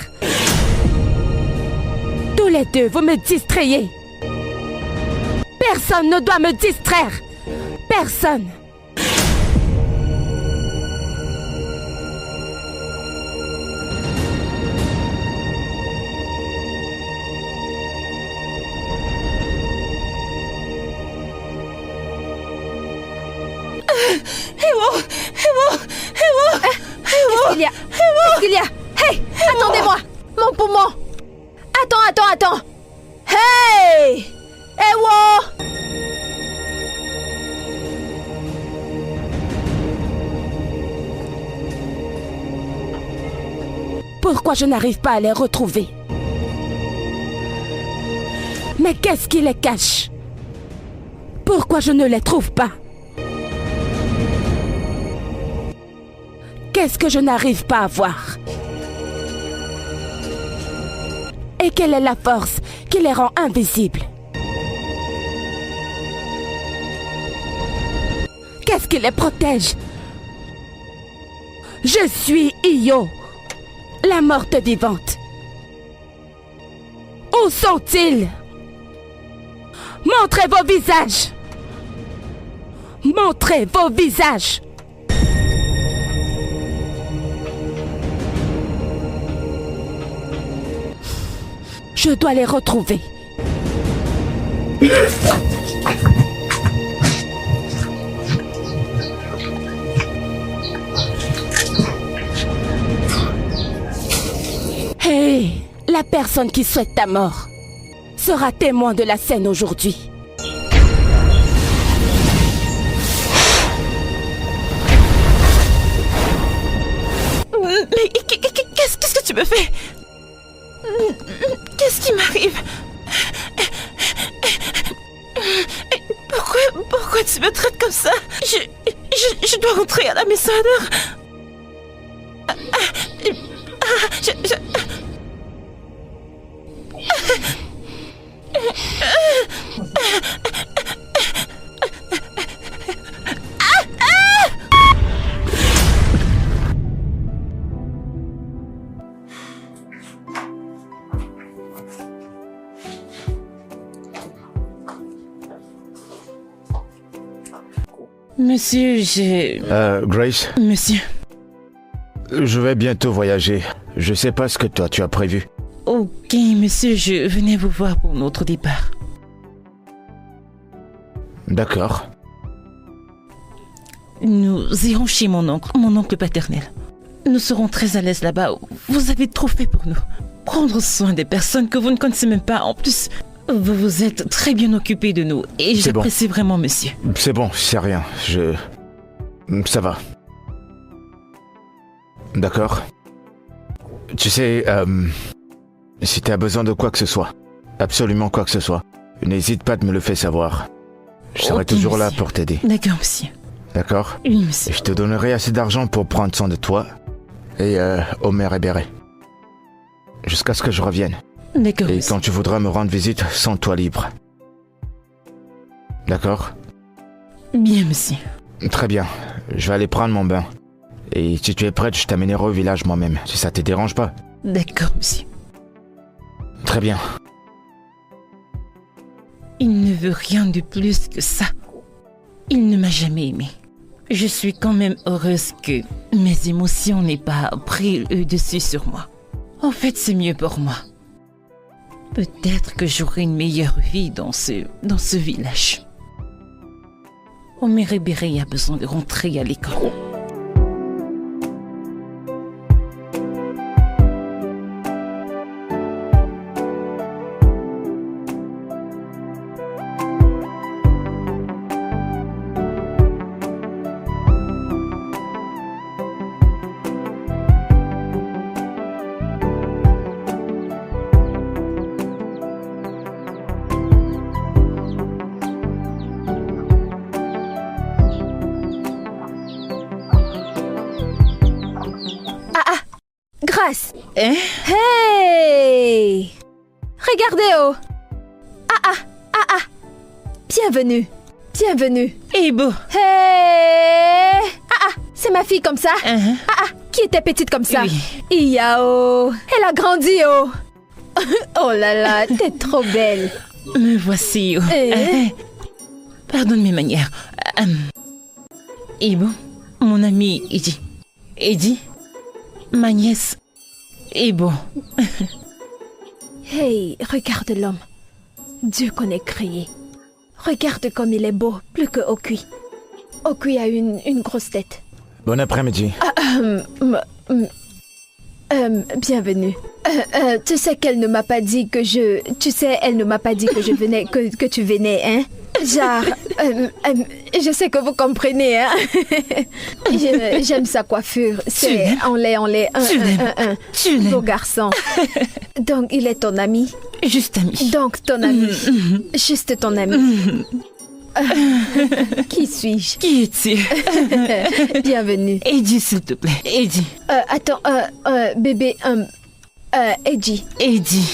Tous les deux, vous me distrayez. Personne ne doit me distraire. Personne. Qu'est-ce qu'il y a? Hey, attendez-moi. Mon poumon. Attends. Hey, Ewo. Pourquoi je n'arrive pas à les retrouver? Mais qu'est-ce qui les cache? Pourquoi je ne les trouve pas? Qu'est-ce que je n'arrive pas à voir? Et quelle est la force qui les rend invisibles? Qu'est-ce qui les protège? Je suis Iyo, la morte vivante. Où sont-ils? Montrez vos visages! Montrez vos visages! Je dois les retrouver. Hey, la personne qui souhaite ta mort sera témoin de la scène aujourd'hui. Mais qu'est-ce que tu me fais? Qu'est-ce qui m'arrive? Pourquoi tu me traites comme ça? Je dois rentrer à la maison alors. Monsieur, Grace, Monsieur. je vais bientôt voyager. Je sais pas ce que toi tu as prévu. Ok, monsieur, je venais vous voir pour notre départ. D'accord. Nous irons chez mon oncle paternel. Nous serons très à l'aise là-bas. Vous avez trop fait pour nous. Prendre soin des personnes que vous ne connaissez même pas. En plus, vous vous êtes très bien occupé de nous. Et C'est bon. j'apprécie vraiment, monsieur. C'est bon, c'est rien. Ça va. D'accord. Tu sais, si t'as besoin de quoi que ce soit, absolument quoi que ce soit, n'hésite pas de me le faire savoir. Je serai Ok, toujours là monsieur. pour t'aider. D'accord, monsieur. D'accord? Oui, monsieur. Et je te donnerai assez d'argent pour prendre soin de toi et Omer et Béret. Jusqu'à ce que je revienne. D'accord, Et monsieur. quand tu voudras me rendre visite, sens-toi libre. D'accord? Bien, monsieur. Très bien. Je vais aller prendre mon bain. Et si tu es prête, je t'amènerai au village moi-même, si ça te dérange pas. D'accord, monsieur. Très bien. Il ne veut rien de plus que ça. Il ne m'a jamais aimé. Je suis quand même heureuse que mes émotions n'aient pas pris le dessus sur moi. En fait, c'est mieux pour moi. Peut-être que j'aurai une meilleure vie dans ce village. Omer Béret a besoin de rentrer à l'école. Grâce. Hein? Hey! Regardez, oh! Bienvenue. Bienvenue. Eh beau. Hey! C'est ma fille comme ça? Hein? Qui était petite comme ça? Oui. Iao! Elle a grandi, oh! Oh là là, t'es trop belle. Me voici. Oh. Pardonne mes manières. Ibo, mon ami Eddie. Eddie, ma nièce. Ibo. Hey, regarde l'homme. Dieu qu'on ait créé. Regarde comme il est beau, plus que Okui. Okui a une grosse tête. Bon après-midi. Bienvenue. Tu sais qu'elle ne m'a pas dit que je... Tu sais, elle ne m'a pas dit que je venais... que tu venais, hein? Genre... je sais que vous comprenez, hein? J'aime sa coiffure. C'est l'aimes? en lait. Tu l'aimes? Beau garçon. Donc, il est ton ami. Juste ami. Donc, ton ami. Juste ton ami. Qui suis-je? Qui es-tu? Bienvenue. Eddie, s'il te plaît. Eddie. Attends, bébé, Eddie.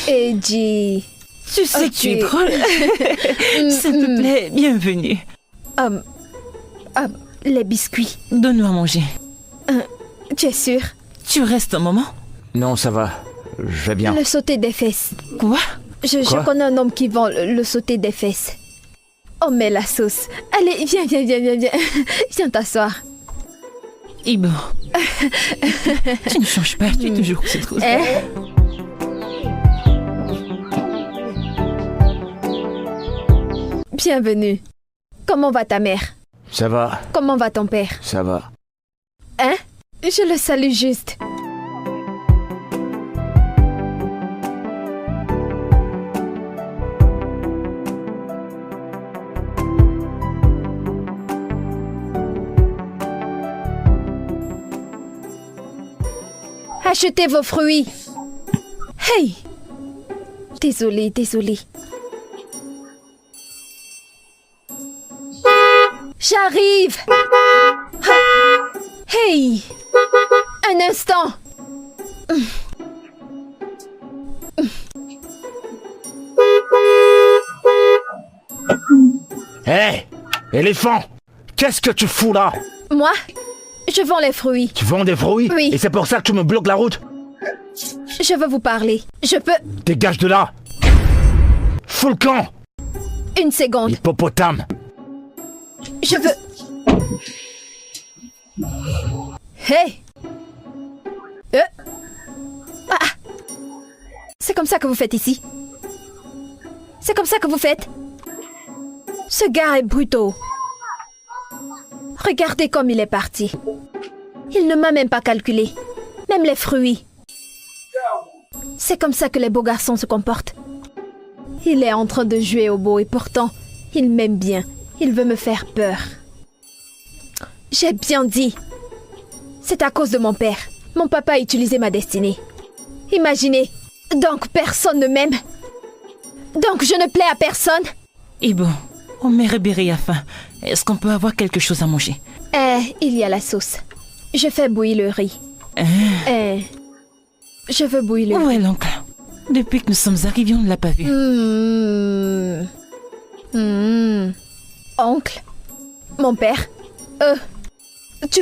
Eddie. Tu sais que tu es Ok. drôle. S'il te plaît, bienvenue. Les biscuits. Donne-nous à manger. Tu es sûr? Tu restes un moment? Non, ça va. Je vais bien. Le sauté des fesses. Quoi? Je Quoi? connais un homme qui vend le sauté des fesses. Oh, mais la sauce. Allez, viens. Viens t'asseoir. Ibo. Tu ne changes pas, tu es toujours cette rose. Hein? Bienvenue. Comment va ta mère? Ça va, Comment va ton père? ça va. Hein? Je le salue juste. Achetez vos fruits. Hey! Désolée. J'arrive! Hey! Un instant! Hé! Éléphant! Qu'est-ce que tu fous là? Moi? Je vends les fruits. Tu vends des fruits? Oui. Et c'est pour ça que tu me bloques la route? Je veux vous parler. Je peux... Dégage de là! Fous le camp! Une seconde. Hippopotame! Je veux... Hey! C'est comme ça que vous faites ici? C'est comme ça que vous faites? Ce gars est brutaux. Regardez comme il est parti. Il ne m'a même pas calculé. même les fruits. C'est comme ça que les beaux garçons se comportent. Il est en train de jouer au beau et pourtant, il m'aime bien. Il veut me faire peur. J'ai bien dit. C'est à cause de mon père. Mon papa a utilisé ma destinée. Imaginez. Donc personne ne m'aime. Donc je ne plais à personne. Ibo, Omerebere a faim. Est-ce qu'on peut avoir quelque chose à manger? Il y a la sauce. Je fais bouillir le riz. Je veux bouillir le Où est l'oncle? Depuis que nous sommes arrivés, on ne l'a pas vu. Oncle. Mon père. Tu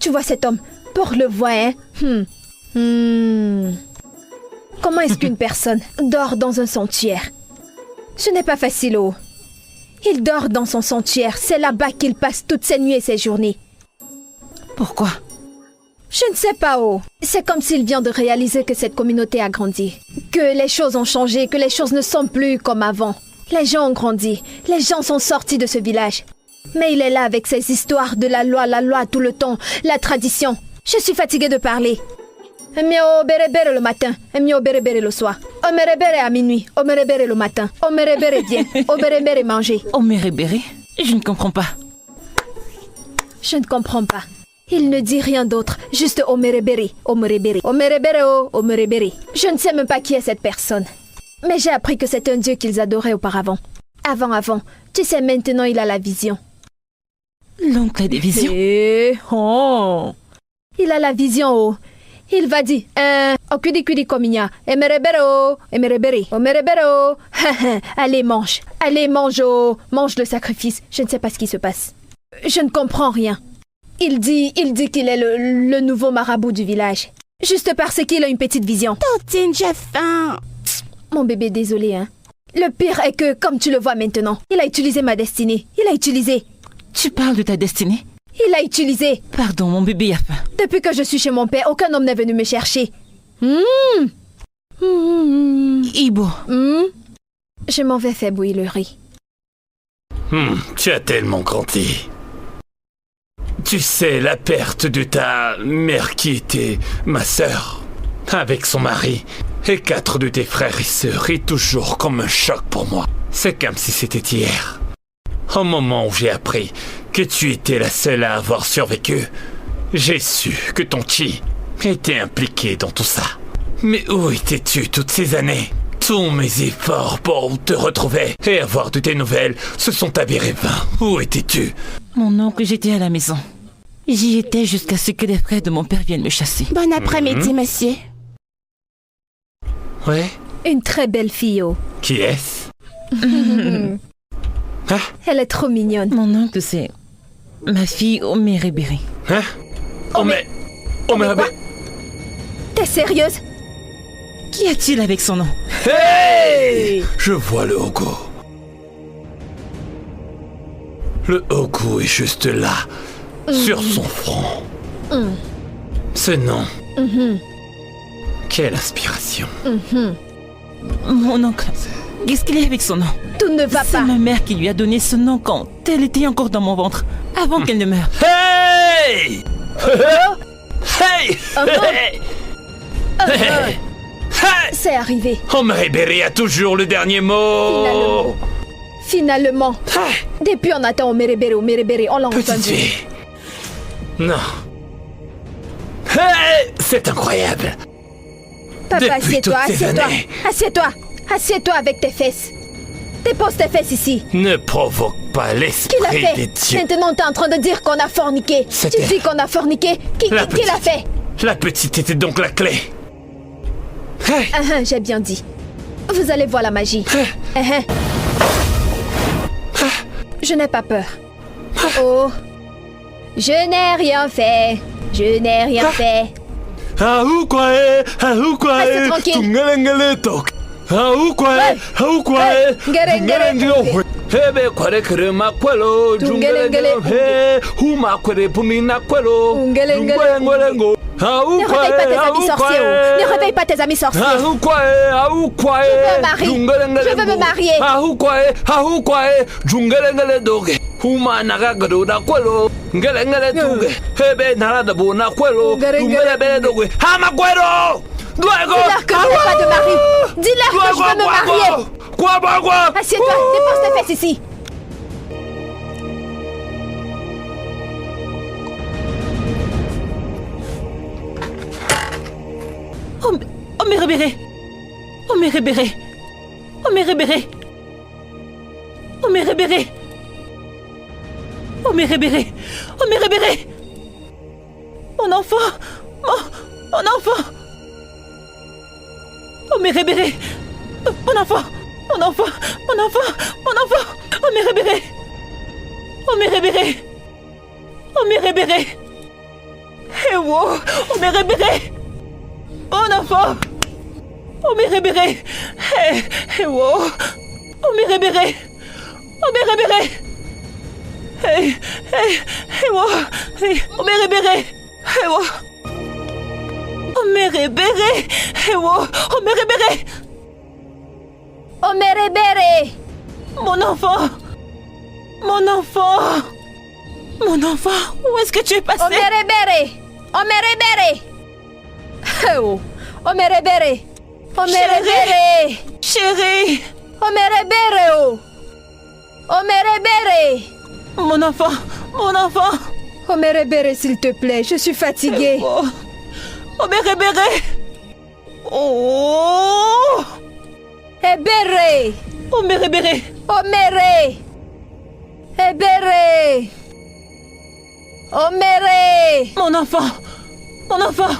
vois cet homme. Pour le voir, hein. Comment est-ce qu'une personne dort dans un sanctuaire? Ce n'est pas facile, oh. Il dort dans son sanctuaire. C'est là-bas qu'il passe toutes ses nuits et ses journées. Pourquoi? Je ne sais pas, oh. C'est comme s'il vient de réaliser que cette communauté a grandi. Que les choses ont changé, que les choses ne sont plus comme avant. Les gens ont grandi. Les gens sont sortis de ce village. Mais il est là avec ses histoires de la loi tout le temps, la tradition. Je suis fatiguée de parler. Mio berebere le matin, mio berebere le soir. Omerebere à minuit, omerebere le matin. Omerebere vient, omerebere manger. Omerebere? Je ne comprends pas. Je ne comprends pas. Il ne dit rien d'autre, juste omerebere, omerebere. Omerebere oh, omerebere. Je ne sais même pas qui est cette personne. Mais j'ai appris que c'est un dieu qu'ils adoraient auparavant. Avant. Tu sais, maintenant il a la vision. L'oncle a des visions? Il a la vision, oh. Il va dire, okudi kominya, emerebero, emerebere, omerebero. Allez, mange, oh, mange le sacrifice. Je ne sais pas ce qui se passe. Je ne comprends rien. Il dit qu'il est le nouveau marabout du village. Juste parce qu'il a une petite vision. Totine, j'ai faim. Mon bébé, désolé, hein. Le pire est que, comme tu le vois maintenant, il a utilisé ma destinée. Il a utilisé. Tu parles de ta destinée? Il a utilisé. Pardon, mon bébé a faim. Depuis que je suis chez mon père, aucun homme n'est venu me chercher. Ibo. Je m'en vais faire bouillir le riz. Tu as tellement grandi. Tu sais, la perte de ta mère qui était ma sœur, avec son mari, et 4 de tes frères et sœurs est toujours comme un choc pour moi. C'est comme si c'était hier. Au moment où j'ai appris que tu étais la seule à avoir survécu, j'ai su que ton chi était impliqué dans tout ça. Mais où étais-tu toutes ces années? Tous mes efforts pour te retrouver et avoir de tes nouvelles se sont avérés vains. Où étais-tu? Mon oncle, j'étais à la maison. J'y étais jusqu'à ce que les frères de mon père viennent me chasser. Bon après-midi, monsieur. Ouais? Une très belle fille, oh. Qui est-ce? Elle est trop mignonne. Mon oncle, c'est ma fille Omerebere. Hein? Omerebere. T'es sérieuse? Qu'y a-t-il avec son nom? Hey! Je vois le Ogo. Le Ogo est juste là, sur son front. Ce nom. Quelle inspiration. Mon oncle, qu'est-ce qu'il est avec son nom? Tout ne va C'est pas. ma mère qui lui a donné ce nom quand elle était encore dans mon ventre, avant qu'elle ne meure. Hey! Hey! Hey! C'est arrivé. Omerebere a toujours le dernier mot. Finalement. Depuis on attend Omerebere, on l'a Petite entendu. fille. Non. Hey! C'est incroyable. Papa, Depuis assieds-toi, toutes ces assieds-toi. années. Assieds-toi avec tes fesses. Dépose tes fesses ici. Ne provoque pas Qui l'a l'esprit fait? des dieux. Maintenant, t'es en train de dire qu'on a forniqué. Tu C'était- dis qu'on a forniqué. Qui La l'a petite. fait? La petite était donc la clé. Hey! J'ai bien dit. Vous allez voir la magie. Je n'ai pas peur. Oh. Je n'ai rien fait. Je n'ai rien fait. Restez tranquille. Ne réveille pas tes amis sorciers. Ne réveille pas tes amis sorciers. Je veux me marier. Ngele tuge. Hebe narada bona kwelo. Ngele bele dogwe. Hama kwelo. Douago. Dis-leur que je n'ai pas de mari. Dis-leur que je veux me marier. Quoi? Assieds-toi, dépose tes fesses ici. Oh, mes rébérés. Oh, mes rébérés. Oh, mes rébérés. Oh, mes rébérés. Oh, mes rébérés. Oh, mes rébérés. Mon enfant. Mon enfant. Oh, mes rébérés. Mon enfant. Mon enfant. Mon enfant. Mon enfant. Oh, mes rébérés. Oh, mes rébérés. Oh, mes rébérés. Eh, wow. Oh, mes rébérés. Mon enfant. Oh, mes rébérés. Eh, wow. Oh, mes rébérés. Oh, mes rébérés. Wow. Oh, mes rébérés. Wow. Oh, mes rébérés. Wow. Oh, mes rébérés. Oh, mes rébérés. Mon enfant. Mon enfant. Mon enfant. Où est-ce que tu es passé? Oh, mes rébérés. Oh, mes rébérés. Oh, mes rébérés. Oh, mes rébérés. Chérie. Oh, mes rébérés. Oh, mes rébérés. Mon enfant. Mon enfant. Oh, mes rébérés, s'il te plaît, je suis fatiguée. Oh, oh mes rébérés. Oh. Rébérés. Oh, mes rébérés. Oh, mes rébérés. Oh, mes Mon enfant. Mon enfant.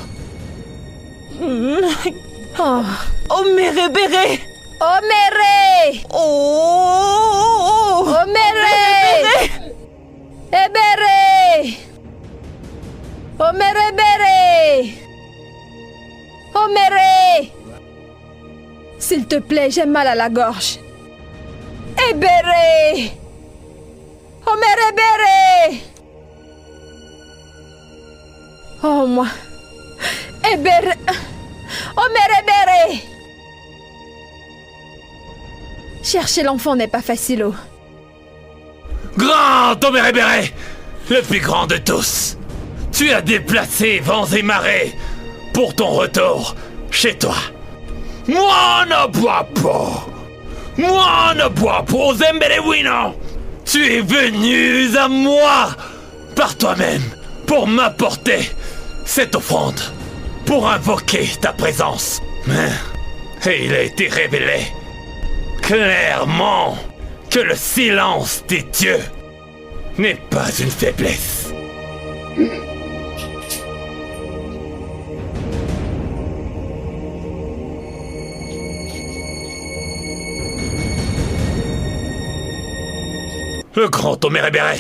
Oh, Oh, mes rébérés. oh, mes Oh. Oh, mes rébérés. Oh, mes rébérés. Oh, mes S'il te plaît, j'ai mal à la gorge. Rébérés. Oh, mes rébérés. Oh, moi. Rébérés. Oh, mes rébérés. Chercher l'enfant n'est pas facile, oh. Grand Homer Rébéré, le plus grand de tous. Tu as déplacé vents et marées pour ton retour chez toi. Moi ne bois pas. Moi ne bois pas, Zembelewino. Tu es venu à moi par toi-même pour m'apporter cette offrande, pour invoquer ta présence. Et il a été révélé clairement que le silence des dieux n'est pas une faiblesse. Le grand Homer Rébéré.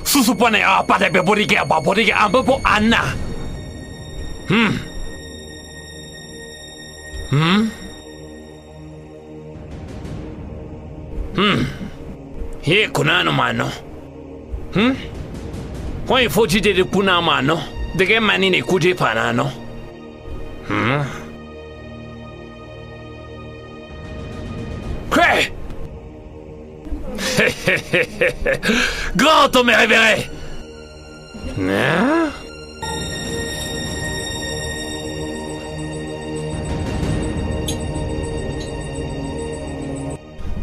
Susupane apa de beborike apa borike ambo Anna. Ye kunano mano. Why foji de kuna mano? De ke mani ne kuje panano. Kwe! Grand Homer Rébéré. Hein?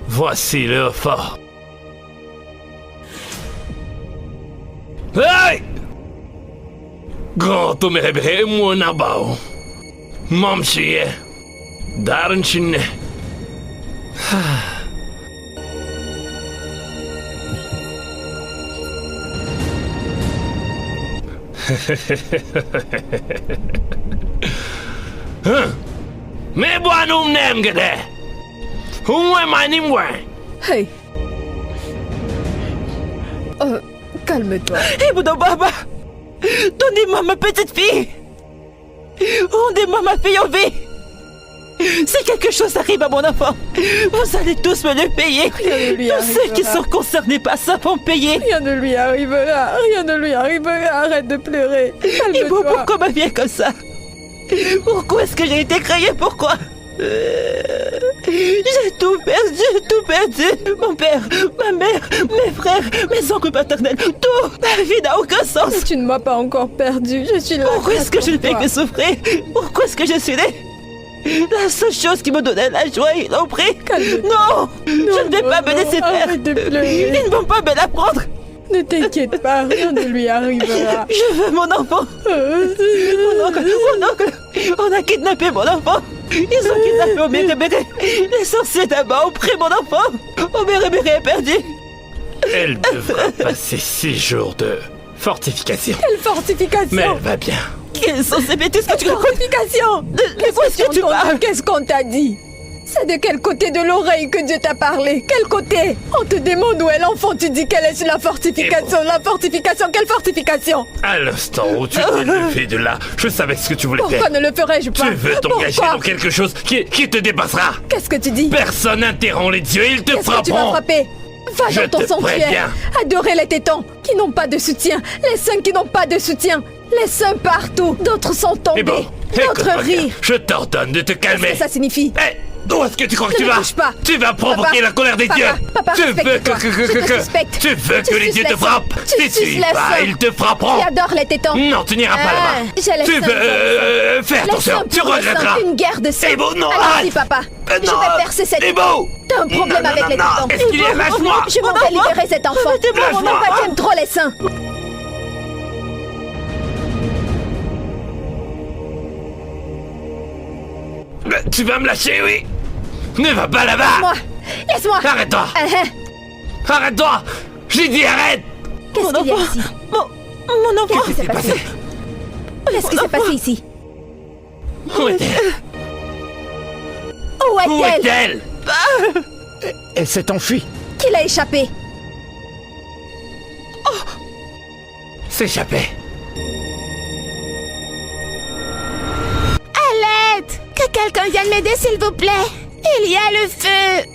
Voici le fort. Hey! Grand Homer Rébéré, mon abao. Mamchiye. Darren Chinne. Me boanum nem gede. Où est ma nimwe? Hey. Oh, calme-toi. Eh, Bouddha Baba. Donnez-moi ma petite fille. Rendez-moi ma fille en vie. Si quelque chose arrive à mon enfant, vous allez tous me le payer. Rien ne lui Tous ceux qui arrivera. sont concernés par ça vont payer. Rien ne lui arrivera. Rien ne lui arrivera. Arrête de pleurer. Ibo, Calme-toi. pourquoi ma vie est comme ça? Pourquoi est-ce que j'ai été créée? Pourquoi? J'ai tout perdu. Mon père, ma mère, mes frères, mes oncles paternels, tout. Ma vie n'a aucun sens. Mais tu ne m'as pas encore perdu. Je suis là. Pourquoi est-ce que je ne fais pour que toi. souffrir? Pourquoi est-ce que je suis née? La seule chose qui me donnait la joie, ils l'ont pris. Calme-toi. Non, je ne vais pas me non, laisser faire. arrête de pleurer. Ils ne vont pas me la prendre. Ne t'inquiète pas. Rien ne lui arrivera. Je veux mon enfant. Mon oncle, on a kidnappé mon enfant. Ils ont kidnappé Omere. Les sorciers d'abord ont pris mon enfant. Omere est perdu. Elle devra passer 6 jours de fortification. Quelle fortification. Mais elle va bien. Quels sont ces bêtises que tu racontes? Fortification. De quoi est-ce que tu parles? Qu'est-ce qu'on t'a dit? C'est de quel côté de l'oreille que Dieu t'a parlé? Quel côté? On te demande où est l'enfant, tu dis quelle est la fortification. La fortification, quelle fortification? À l'instant où tu t'es levé de là, je savais ce que tu voulais Pourquoi faire. ne le ferais-je pas? Tu veux t'engager Pourquoi? dans quelque chose qui te dépassera. Qu'est-ce que tu dis? Personne n'interrompt les dieux, ils te Qu'est-ce que tu vas frapperont. frapper? Va Je dans ton te sanctuaire. préviens. Adorez les tétans qui n'ont pas de soutien. Les saints qui n'ont pas de soutien. Les saints partout. D'autres sont tombés. Et bon, D'autres écoute-moi bien. rient. Je t'ordonne de te Qu'est-ce calmer. que ça signifie? Eh, où est-ce que tu crois que Ne tu me vas? touche pas. Tu vas provoquer Papa, la colère des papa, dieux. papa, Tu veux respecte-toi. Je te suspecte. tu veux Tu que les suces dieux les te frappent. seins. Tu Si suces tu y les vas, seins. ils te frapperont. J'adore les tétans. Non, tu n'iras pas là-bas. j'ai les Tu seins, veux j'ai fais Les attention, seins tu pour les seins. regretteras. Une guerre de seins. Eh bon, non, Allons-y, arrête. papa. Je Non, vais percer cette... Eh bon. T'as un problème Non, avec non, les non. tétans. Qu'est-ce qu'il y a? Lâche-moi. Je m'en vais libérer cet enfant. Lâche-moi. Papa, j'aime trop les seins. Tu vas me lâcher, oui. Ne va pas là-bas. Moi. Laisse-moi. Arrête-toi. Uh-huh. Arrête-toi. J'ai dit arrête. Qu'est-ce qu'il y a ici? Mon enfant. Qu'est-ce qui s'est passé? Qu'est-ce qui s'est passé ici? Où est-elle? Où Où est-elle? est-elle? Elle s'est enfuie. Qui l'a échappé? S'échapper. À l'aide! Que quelqu'un vienne m'aider, s'il vous plaît! Il y a le feu!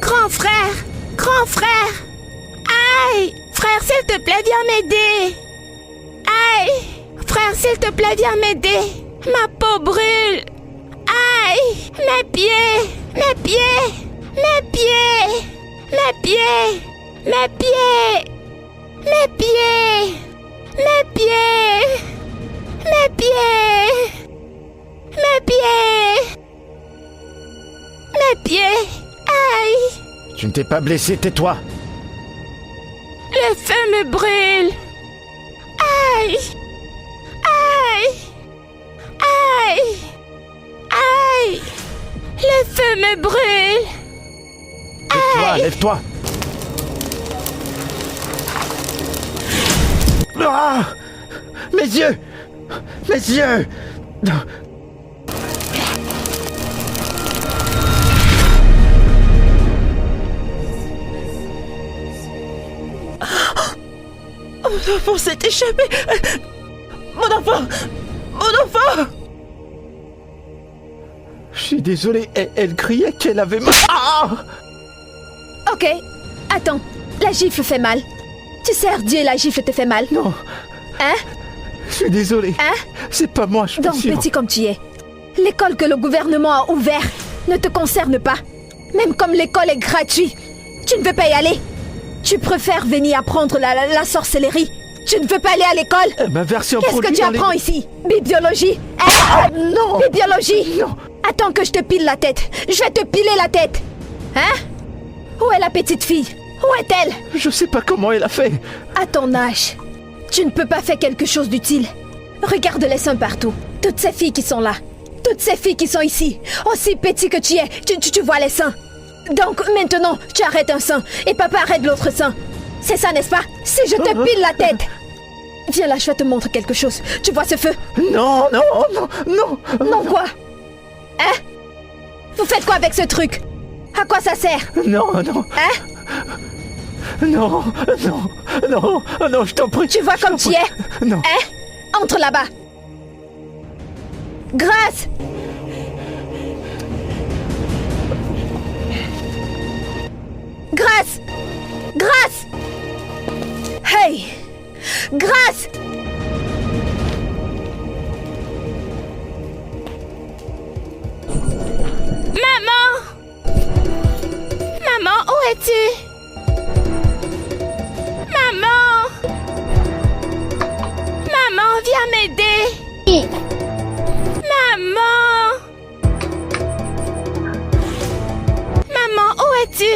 Grand frère! Grand frère! Aïe! Frère, s'il te plaît, viens m'aider! Aïe! Frère, s'il te plaît, viens m'aider! Ma peau brûle! Aïe! Mes pieds! Mes pieds! Mes pieds! Mes pieds! Mes pieds! Mes pieds! Mes pieds! Mes pieds! Mes pieds! Mes pieds! Aïe! Tu ne t'es pas blessé, tais-toi. Le feu me brûle! Aïe! Aïe! Aïe! Aïe! Le feu me brûle! Lève-toi, lève-toi. Ah! Mes yeux! Mes yeux! Mon enfant s'est échappé. Mon enfant. Mon enfant. Je suis désolé, elle criait qu'elle avait mal. Ah! Ok. Attends. La gifle fait mal. Tu sers Dieu, la gifle te fait mal. Non, Hein? je suis désolé. Hein? C'est pas moi, je suis Donc, sûr. petit comme tu es, l'école que le gouvernement a ouverte ne te concerne pas. Même comme l'école est gratuite, tu ne veux pas y aller. Tu préfères venir apprendre la sorcellerie. Tu ne veux pas aller à l'école. Ma version Qu'est-ce que produite tu dans les- apprends ici? Bibliologie? Hein? non! Bibliologie? Non. Attends que je te pile la tête. Je vais te piler la tête. Hein? Où est la petite fille? Où est-elle? Je sais pas comment elle a fait. À ton âge, tu ne peux pas faire quelque chose d'utile. Regarde les seins partout. Toutes ces filles qui sont là. Toutes ces filles qui sont ici. Aussi petit que tu es, tu vois les seins. Donc maintenant, tu arrêtes un sein et papa arrête l'autre sein. C'est ça, n'est-ce pas? Si je te pile la tête. Viens là, je vais te montrer quelque chose. Tu vois ce feu? Non, non, non, non. Non quoi? Hein? Vous faites quoi avec ce truc? À quoi ça sert? Non, non, Hein? non, non, non, non, je t'en prie. Tu vois je t'en comme tu prie. es? Non. Hein? Entre là-bas. Grâce! Grâce! Grâce! Hey! Grâce! Maman! Maman, où es-tu? Maman! Maman, viens m'aider! Maman! Maman, où es-tu?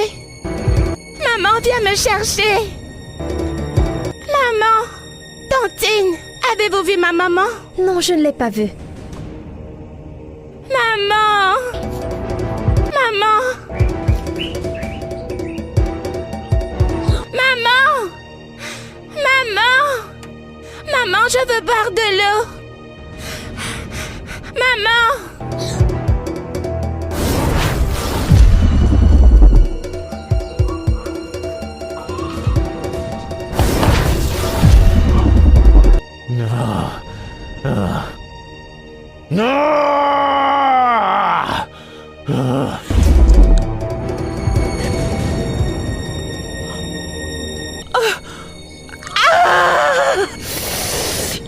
Maman, viens me chercher! Maman! Tantine, avez-vous vu ma maman? Non, je ne l'ai pas vue. Maman! Maman! Maman! Maman! Maman, je veux boire de l'eau! Maman!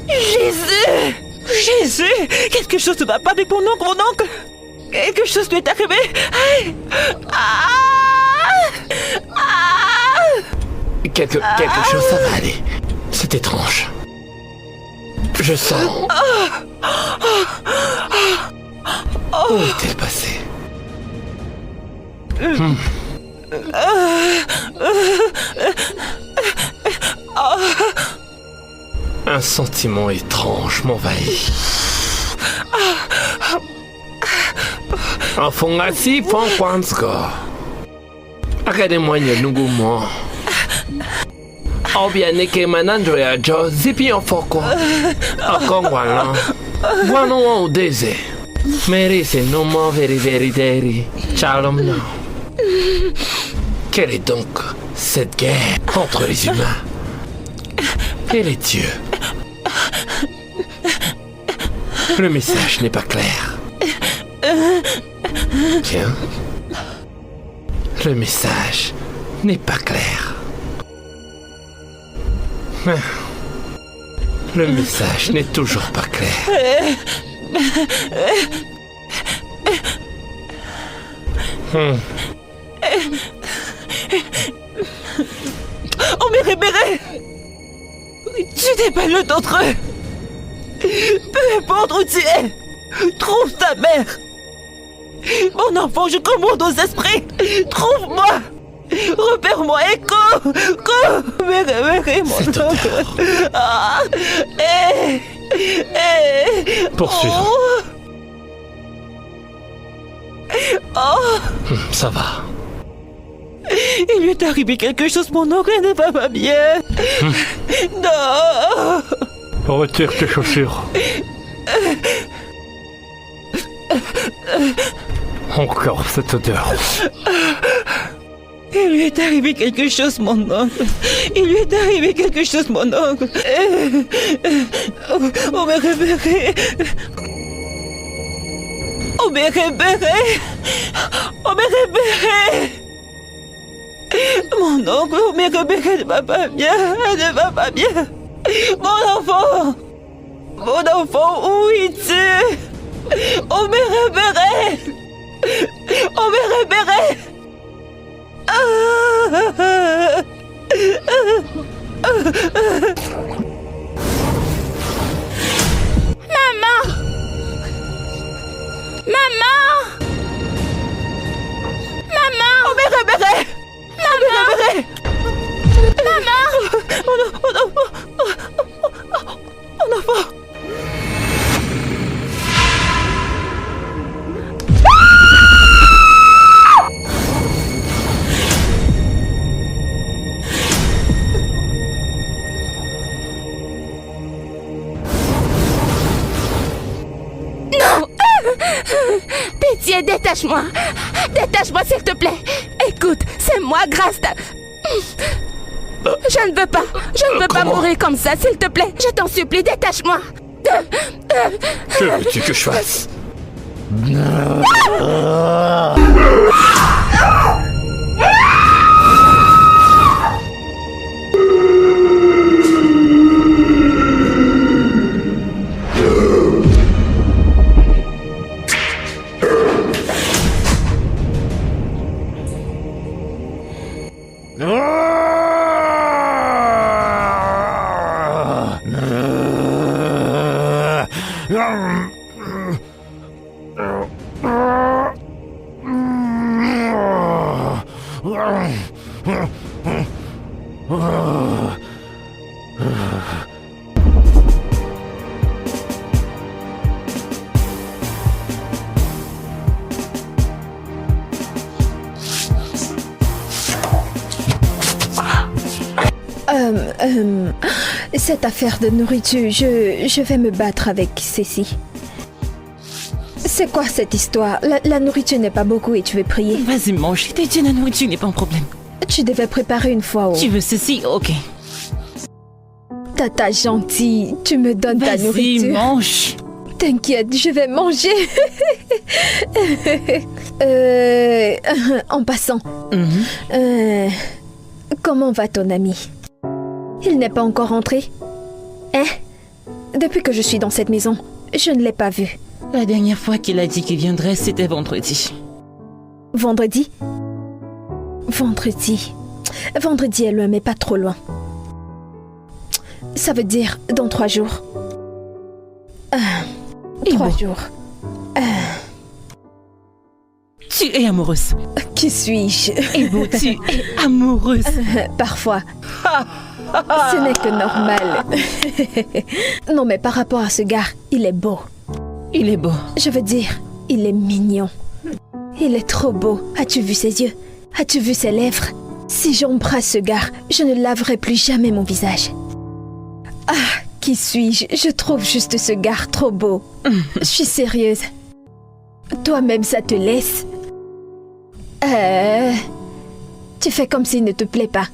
Jésus! Jésus! Quelque chose ne va pas avec mon oncle! Quelque chose lui est arrivé! Aïe! Quelque chose, ça va aller. C'est étrange. Je sens... Où est-elle passée? Un sentiment étrange m'envahit. Enfongasi Fonkwansko. Regardez-moi nungumo. Obianeke manandroya jo zipi enfoko. Akongwala. Wano odeze. Merece no mo verideri. Shalom no. Quelle est donc cette guerre entre les humains et les dieux? Le message n'est pas clair. Tiens. Le message n'est pas clair. Le message n'est toujours pas clair. Oh, mais Rébéré! Tu n'es pas l'un d'entre eux! Peu importe où tu es, trouve ta mère! Mon enfant, je commande aux esprits! Trouve-moi! Repère-moi et cours! Cours! Rébéré, mon Cette odeur. Ah! Poursuivons. Oh! Ça va. Il lui est arrivé quelque chose, mon oncle ne va pas bien! Non! Retire tes chaussures. Encore cette odeur. Il lui est arrivé quelque chose, mon oncle. Il lui est arrivé quelque chose, mon oncle. Oh, mais Rébéré. Oh, mais Rébéré. Oh, mais Rébéré. Mon oncle, oh, mais Rébéré ne va pas bien. Ne va pas bien. Mon enfant. Mon enfant, où es-tu? Oh, mais Rébéré. Oh, mais Rébéré. Maman! Maman! Maman! Oh, mais Rébéré. Maman! Maman! Mon enfant. Pitié, détache-moi! Détache-moi, s'il te plaît! Écoute, c'est moi, Grâce. Je ne veux pas! Je ne veux pas Comment? mourir comme ça, s'il te plaît! Je t'en supplie, détache-moi! Que veux-tu que je fasse? Non! 「 Non! 「 Non! 」 Non! 「 Non! 「 Non!「Cette affaire de nourriture, je vais me battre avec Cécile. C'est quoi cette histoire? La nourriture n'est pas beaucoup et tu veux prier. Vas-y, mange. Je t'ai dit, la nourriture n'est pas un problème. Tu devais préparer une fois. Tu veux ceci? Ok. Tata gentille, tu me donnes ta Vas-y, nourriture. mange. T'inquiète, je vais manger. En passant, comment va ton ami? Il n'est pas encore rentré? Hein? Depuis que je suis dans cette maison, je ne l'ai pas vu. La dernière fois qu'il a dit qu'il viendrait, c'était vendredi. Vendredi? Vendredi est loin, mais pas trop loin. Ça veut dire dans 3 jours. 3 jours. Tu es amoureuse. Qui suis-je? Ebo, tu es amoureuse. Parfois. Ce n'est que normal. Non, mais par rapport à ce gars, il est beau. Il est beau. Je veux dire, il est mignon. Il est trop beau. As-tu vu ses yeux? As-tu vu ses lèvres? Si j'embrasse ce gars, je ne laverai plus jamais mon visage. Ah, qui suis-je? Je trouve juste ce gars trop beau. Je suis sérieuse. Toi-même, ça te laisse. Tu fais comme s'il ne te plaît pas.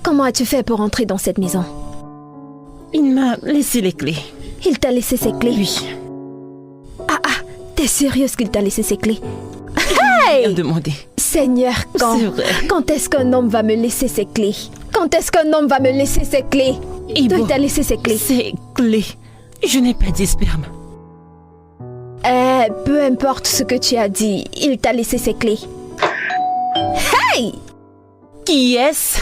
Comment as-tu fait pour entrer dans cette maison? Il m'a laissé les clés. Il t'a laissé ses clés? Oui. Ah, t'es sérieuse qu'il t'a laissé ses clés? Il a demandé. Seigneur, C'est vrai. quand est-ce qu'un homme va me laisser ses clés? Quand est-ce qu'un homme va me laisser ses clés? Ebo, Il t'a laissé ses clés. Ses clés. Je n'ai pas dit sperme. Peu importe ce que tu as dit, il t'a laissé ses clés. Hey! Qui est-ce?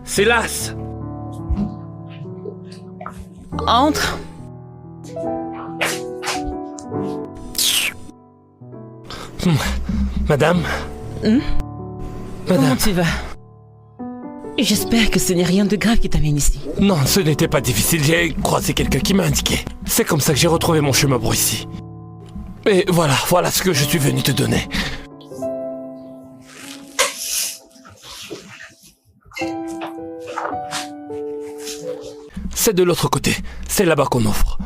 C'est Las. Entre. Madame. Comment Madame. tu vas? J'espère que ce n'est rien de grave qui t'amène ici. Non, ce n'était pas difficile. J'ai croisé quelqu'un qui m'a indiqué. C'est comme ça que j'ai retrouvé mon chemin pour ici. Et voilà ce que je suis venu te donner. C'est de l'autre côté. C'est là-bas qu'on offre.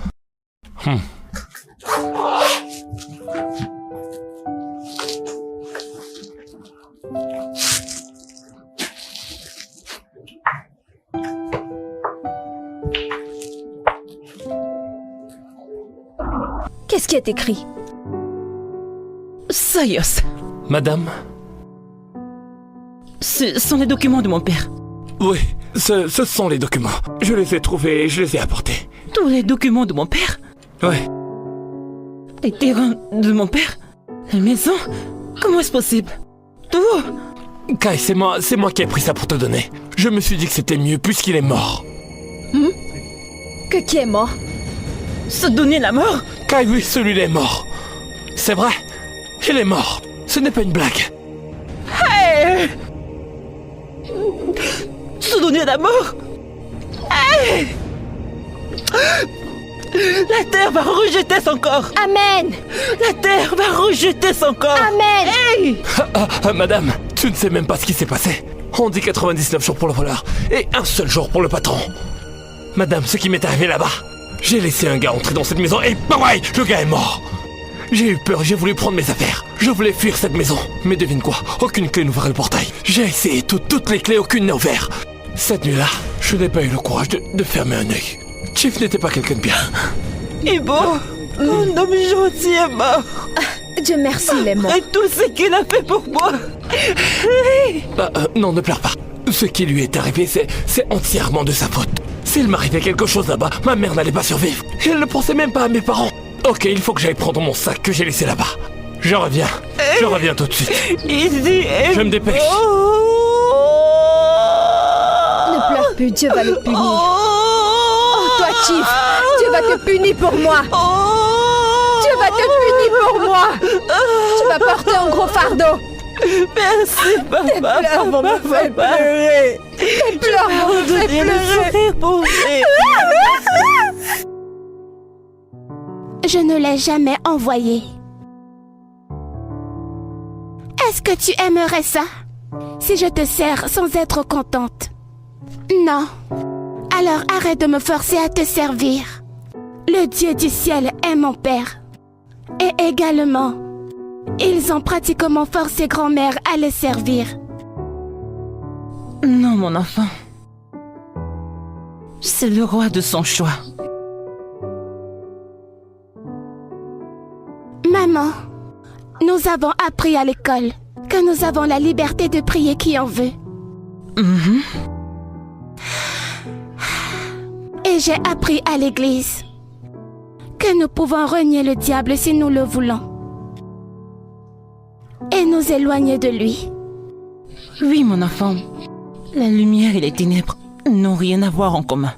Qu'est-ce qui est écrit? Sayos. Madame? Ce sont les documents de mon père. Oui, ce sont les documents. Je les ai trouvés et je les ai apportés. Tous les documents de mon père? Oui. Les terrains de mon père? La maison? Comment est-ce possible? Tout? Kai, c'est moi qui ai pris ça pour te donner. Je me suis dit que c'était mieux puisqu'il est mort. Que qui est mort? Se donner la mort? Kai, oui, celui-là est mort. C'est vrai. Il est mort. Ce n'est pas une blague. Hey! Se donner la mort? Hey! La terre va rejeter son corps. Amen! La terre va rejeter son corps. Amen! Hey! Madame, tu ne sais même pas ce qui s'est passé. On dit 99 jours pour le voleur et un seul jour pour le patron. Madame, ce qui m'est arrivé là-bas, j'ai laissé un gars entrer dans cette maison et pareil, le gars est mort. J'ai eu peur, j'ai voulu prendre mes affaires. Je voulais fuir cette maison. Mais devine quoi, aucune clé n'ouvrait le portail. J'ai essayé toutes les clés, aucune n'a ouvert. Cette nuit-là, je n'ai pas eu le courage de fermer un œil. Chief n'était pas quelqu'un de bien. Ebo, mon homme gentil est mort. Dieu merci, il est mort. Et tout ce qu'il a fait pour moi. Non, ne pleure pas. Ce qui lui est arrivé, c'est entièrement de sa faute. S'il m'arrivait quelque chose là-bas, ma mère n'allait pas survivre. Et elle ne pensait même pas à mes parents. Ok, il faut que j'aille prendre mon sac que j'ai laissé là-bas. Je reviens tout de suite. Ici, Je me dépêche. Ne pleure plus, Dieu va le punir. Oh, toi mischief. Dieu va te punir pour moi. Dieu va te punir pour moi. Tu vas porter un gros fardeau. Merci, papa. Tes pleurs vont me faire pleurer. Tes pleurs vont me faire pleurer. Je ne l'ai jamais envoyé. Est-ce que tu aimerais ça? Si je te sers sans être contente? Non. Alors arrête de me forcer à te servir. Le Dieu du ciel est mon père. Et également, ils ont pratiquement forcé grand-mère à le servir. Non, mon enfant. C'est le roi de son choix. Maman, nous avons appris à l'école que nous avons la liberté de prier qui en veut. Et j'ai appris à l'église que nous pouvons renier le diable si nous le voulons et nous éloigner de lui. Oui, mon enfant. La lumière et les ténèbres n'ont rien à voir en commun.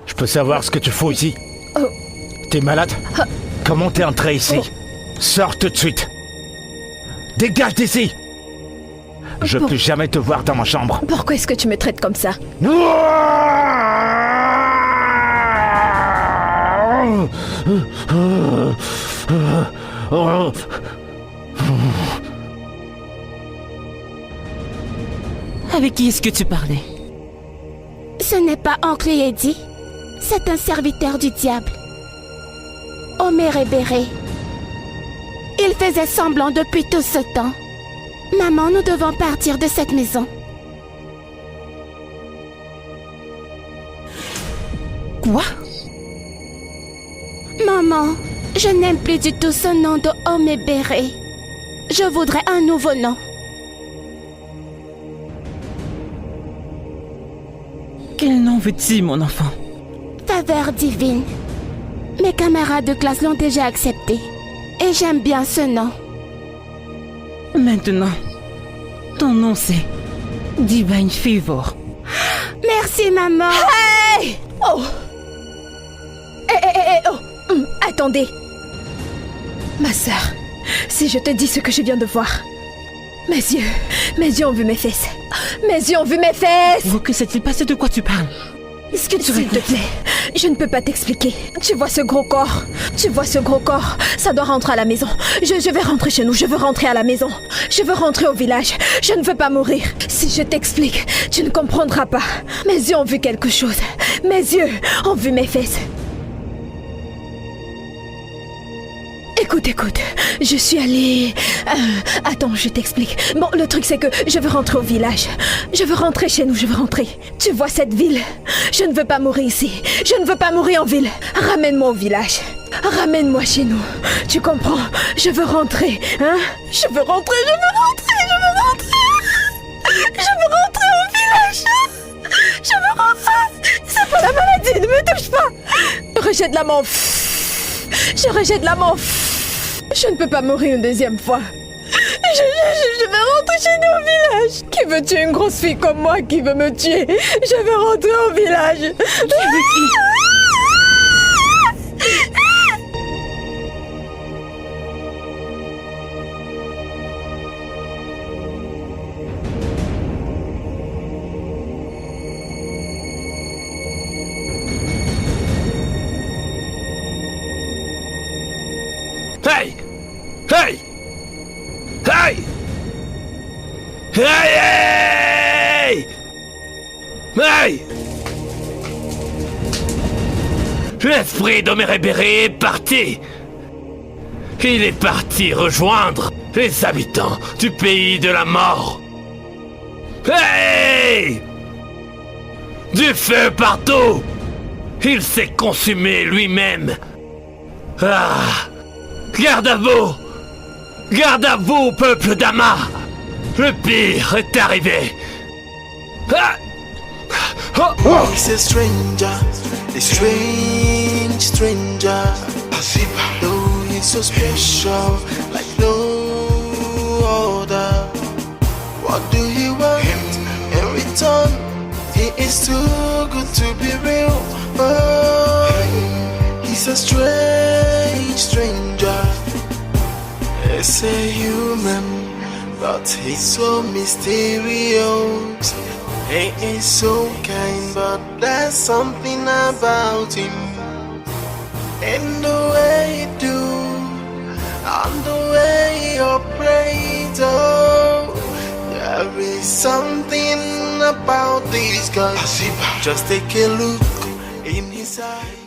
Je peux savoir ce que tu fous ici? T'es malade? Comment t'es entré ici? Sors tout de suite. Dégage d'ici. Je ne peux jamais te voir dans ma chambre. Pourquoi est-ce que tu me traites comme ça? Avec qui est-ce que tu parlais? Ce n'est pas oncle Eddie, c'est un serviteur du diable. Omere-Bere. Il faisait semblant depuis tout ce temps. Maman, nous devons partir de cette maison. Quoi? Maman, je n'aime plus du tout ce nom de Omere-Bere. Je voudrais un nouveau nom. Quel nom veux-tu, mon enfant? Faveur divine. Mes camarades de classe l'ont déjà accepté. Et j'aime bien ce nom. Maintenant, ton nom c'est Divine Favor. Merci, maman. Hey! Oh! Oh! Attendez. Ma sœur, si je te dis ce que je viens de voir. Mes yeux ont vu mes fesses. Mes yeux ont vu mes fesses. Oh, que s'est-il passé? De quoi tu parles? Est-ce que s'il te plaît, je ne peux pas t'expliquer. Tu vois ce gros corps? Tu vois ce gros corps? Ça doit rentrer à la maison. Je vais rentrer chez nous. Je veux rentrer à la maison. Je veux rentrer au village. Je ne veux pas mourir. Si je t'explique, tu ne comprendras pas. Mes yeux ont vu quelque chose. Mes yeux ont vu mes fesses. Écoute, je suis allée... attends, je t'explique. Bon, le truc c'est que je veux rentrer au village. Je veux rentrer chez nous, je veux rentrer. Tu vois cette ville? Je ne veux pas mourir ici. Je ne veux pas mourir en ville. Ramène-moi au village. Ramène-moi chez nous. Tu comprends? Je veux rentrer, hein? Je veux rentrer. Je veux rentrer au village. Je veux rentrer. C'est pas la maladie, ne me touche pas. Je rejette la main. Je rejette la main. Je ne peux pas mourir une deuxième fois. Je veux rentrer chez nous au village. Qui veut tuer une grosse fille comme moi qui veut me tuer? Je veux rentrer au village. Qui veut qui? Hey! Hey! Hey! Hey! Hey! Hey! L'esprit d'Omérébéré est parti. Il est parti rejoindre les habitants du pays de la mort. Hey! Du feu partout. Il s'est consumé lui-même. Ah! Garde à vous! Garde à vous, peuple d'Ama! Le pire est arrivé! Ah! Oh! He's a stranger, a strange stranger. Though he's so special, like no other. What do you want in return? He is too good to be real. Oh, he's a strange stranger. He's a human, but he's so mysterious. He is so kind, but there's something about him. In the way he do, and the way he operates, oh, there is something about this guy. Just take a look in his eyes.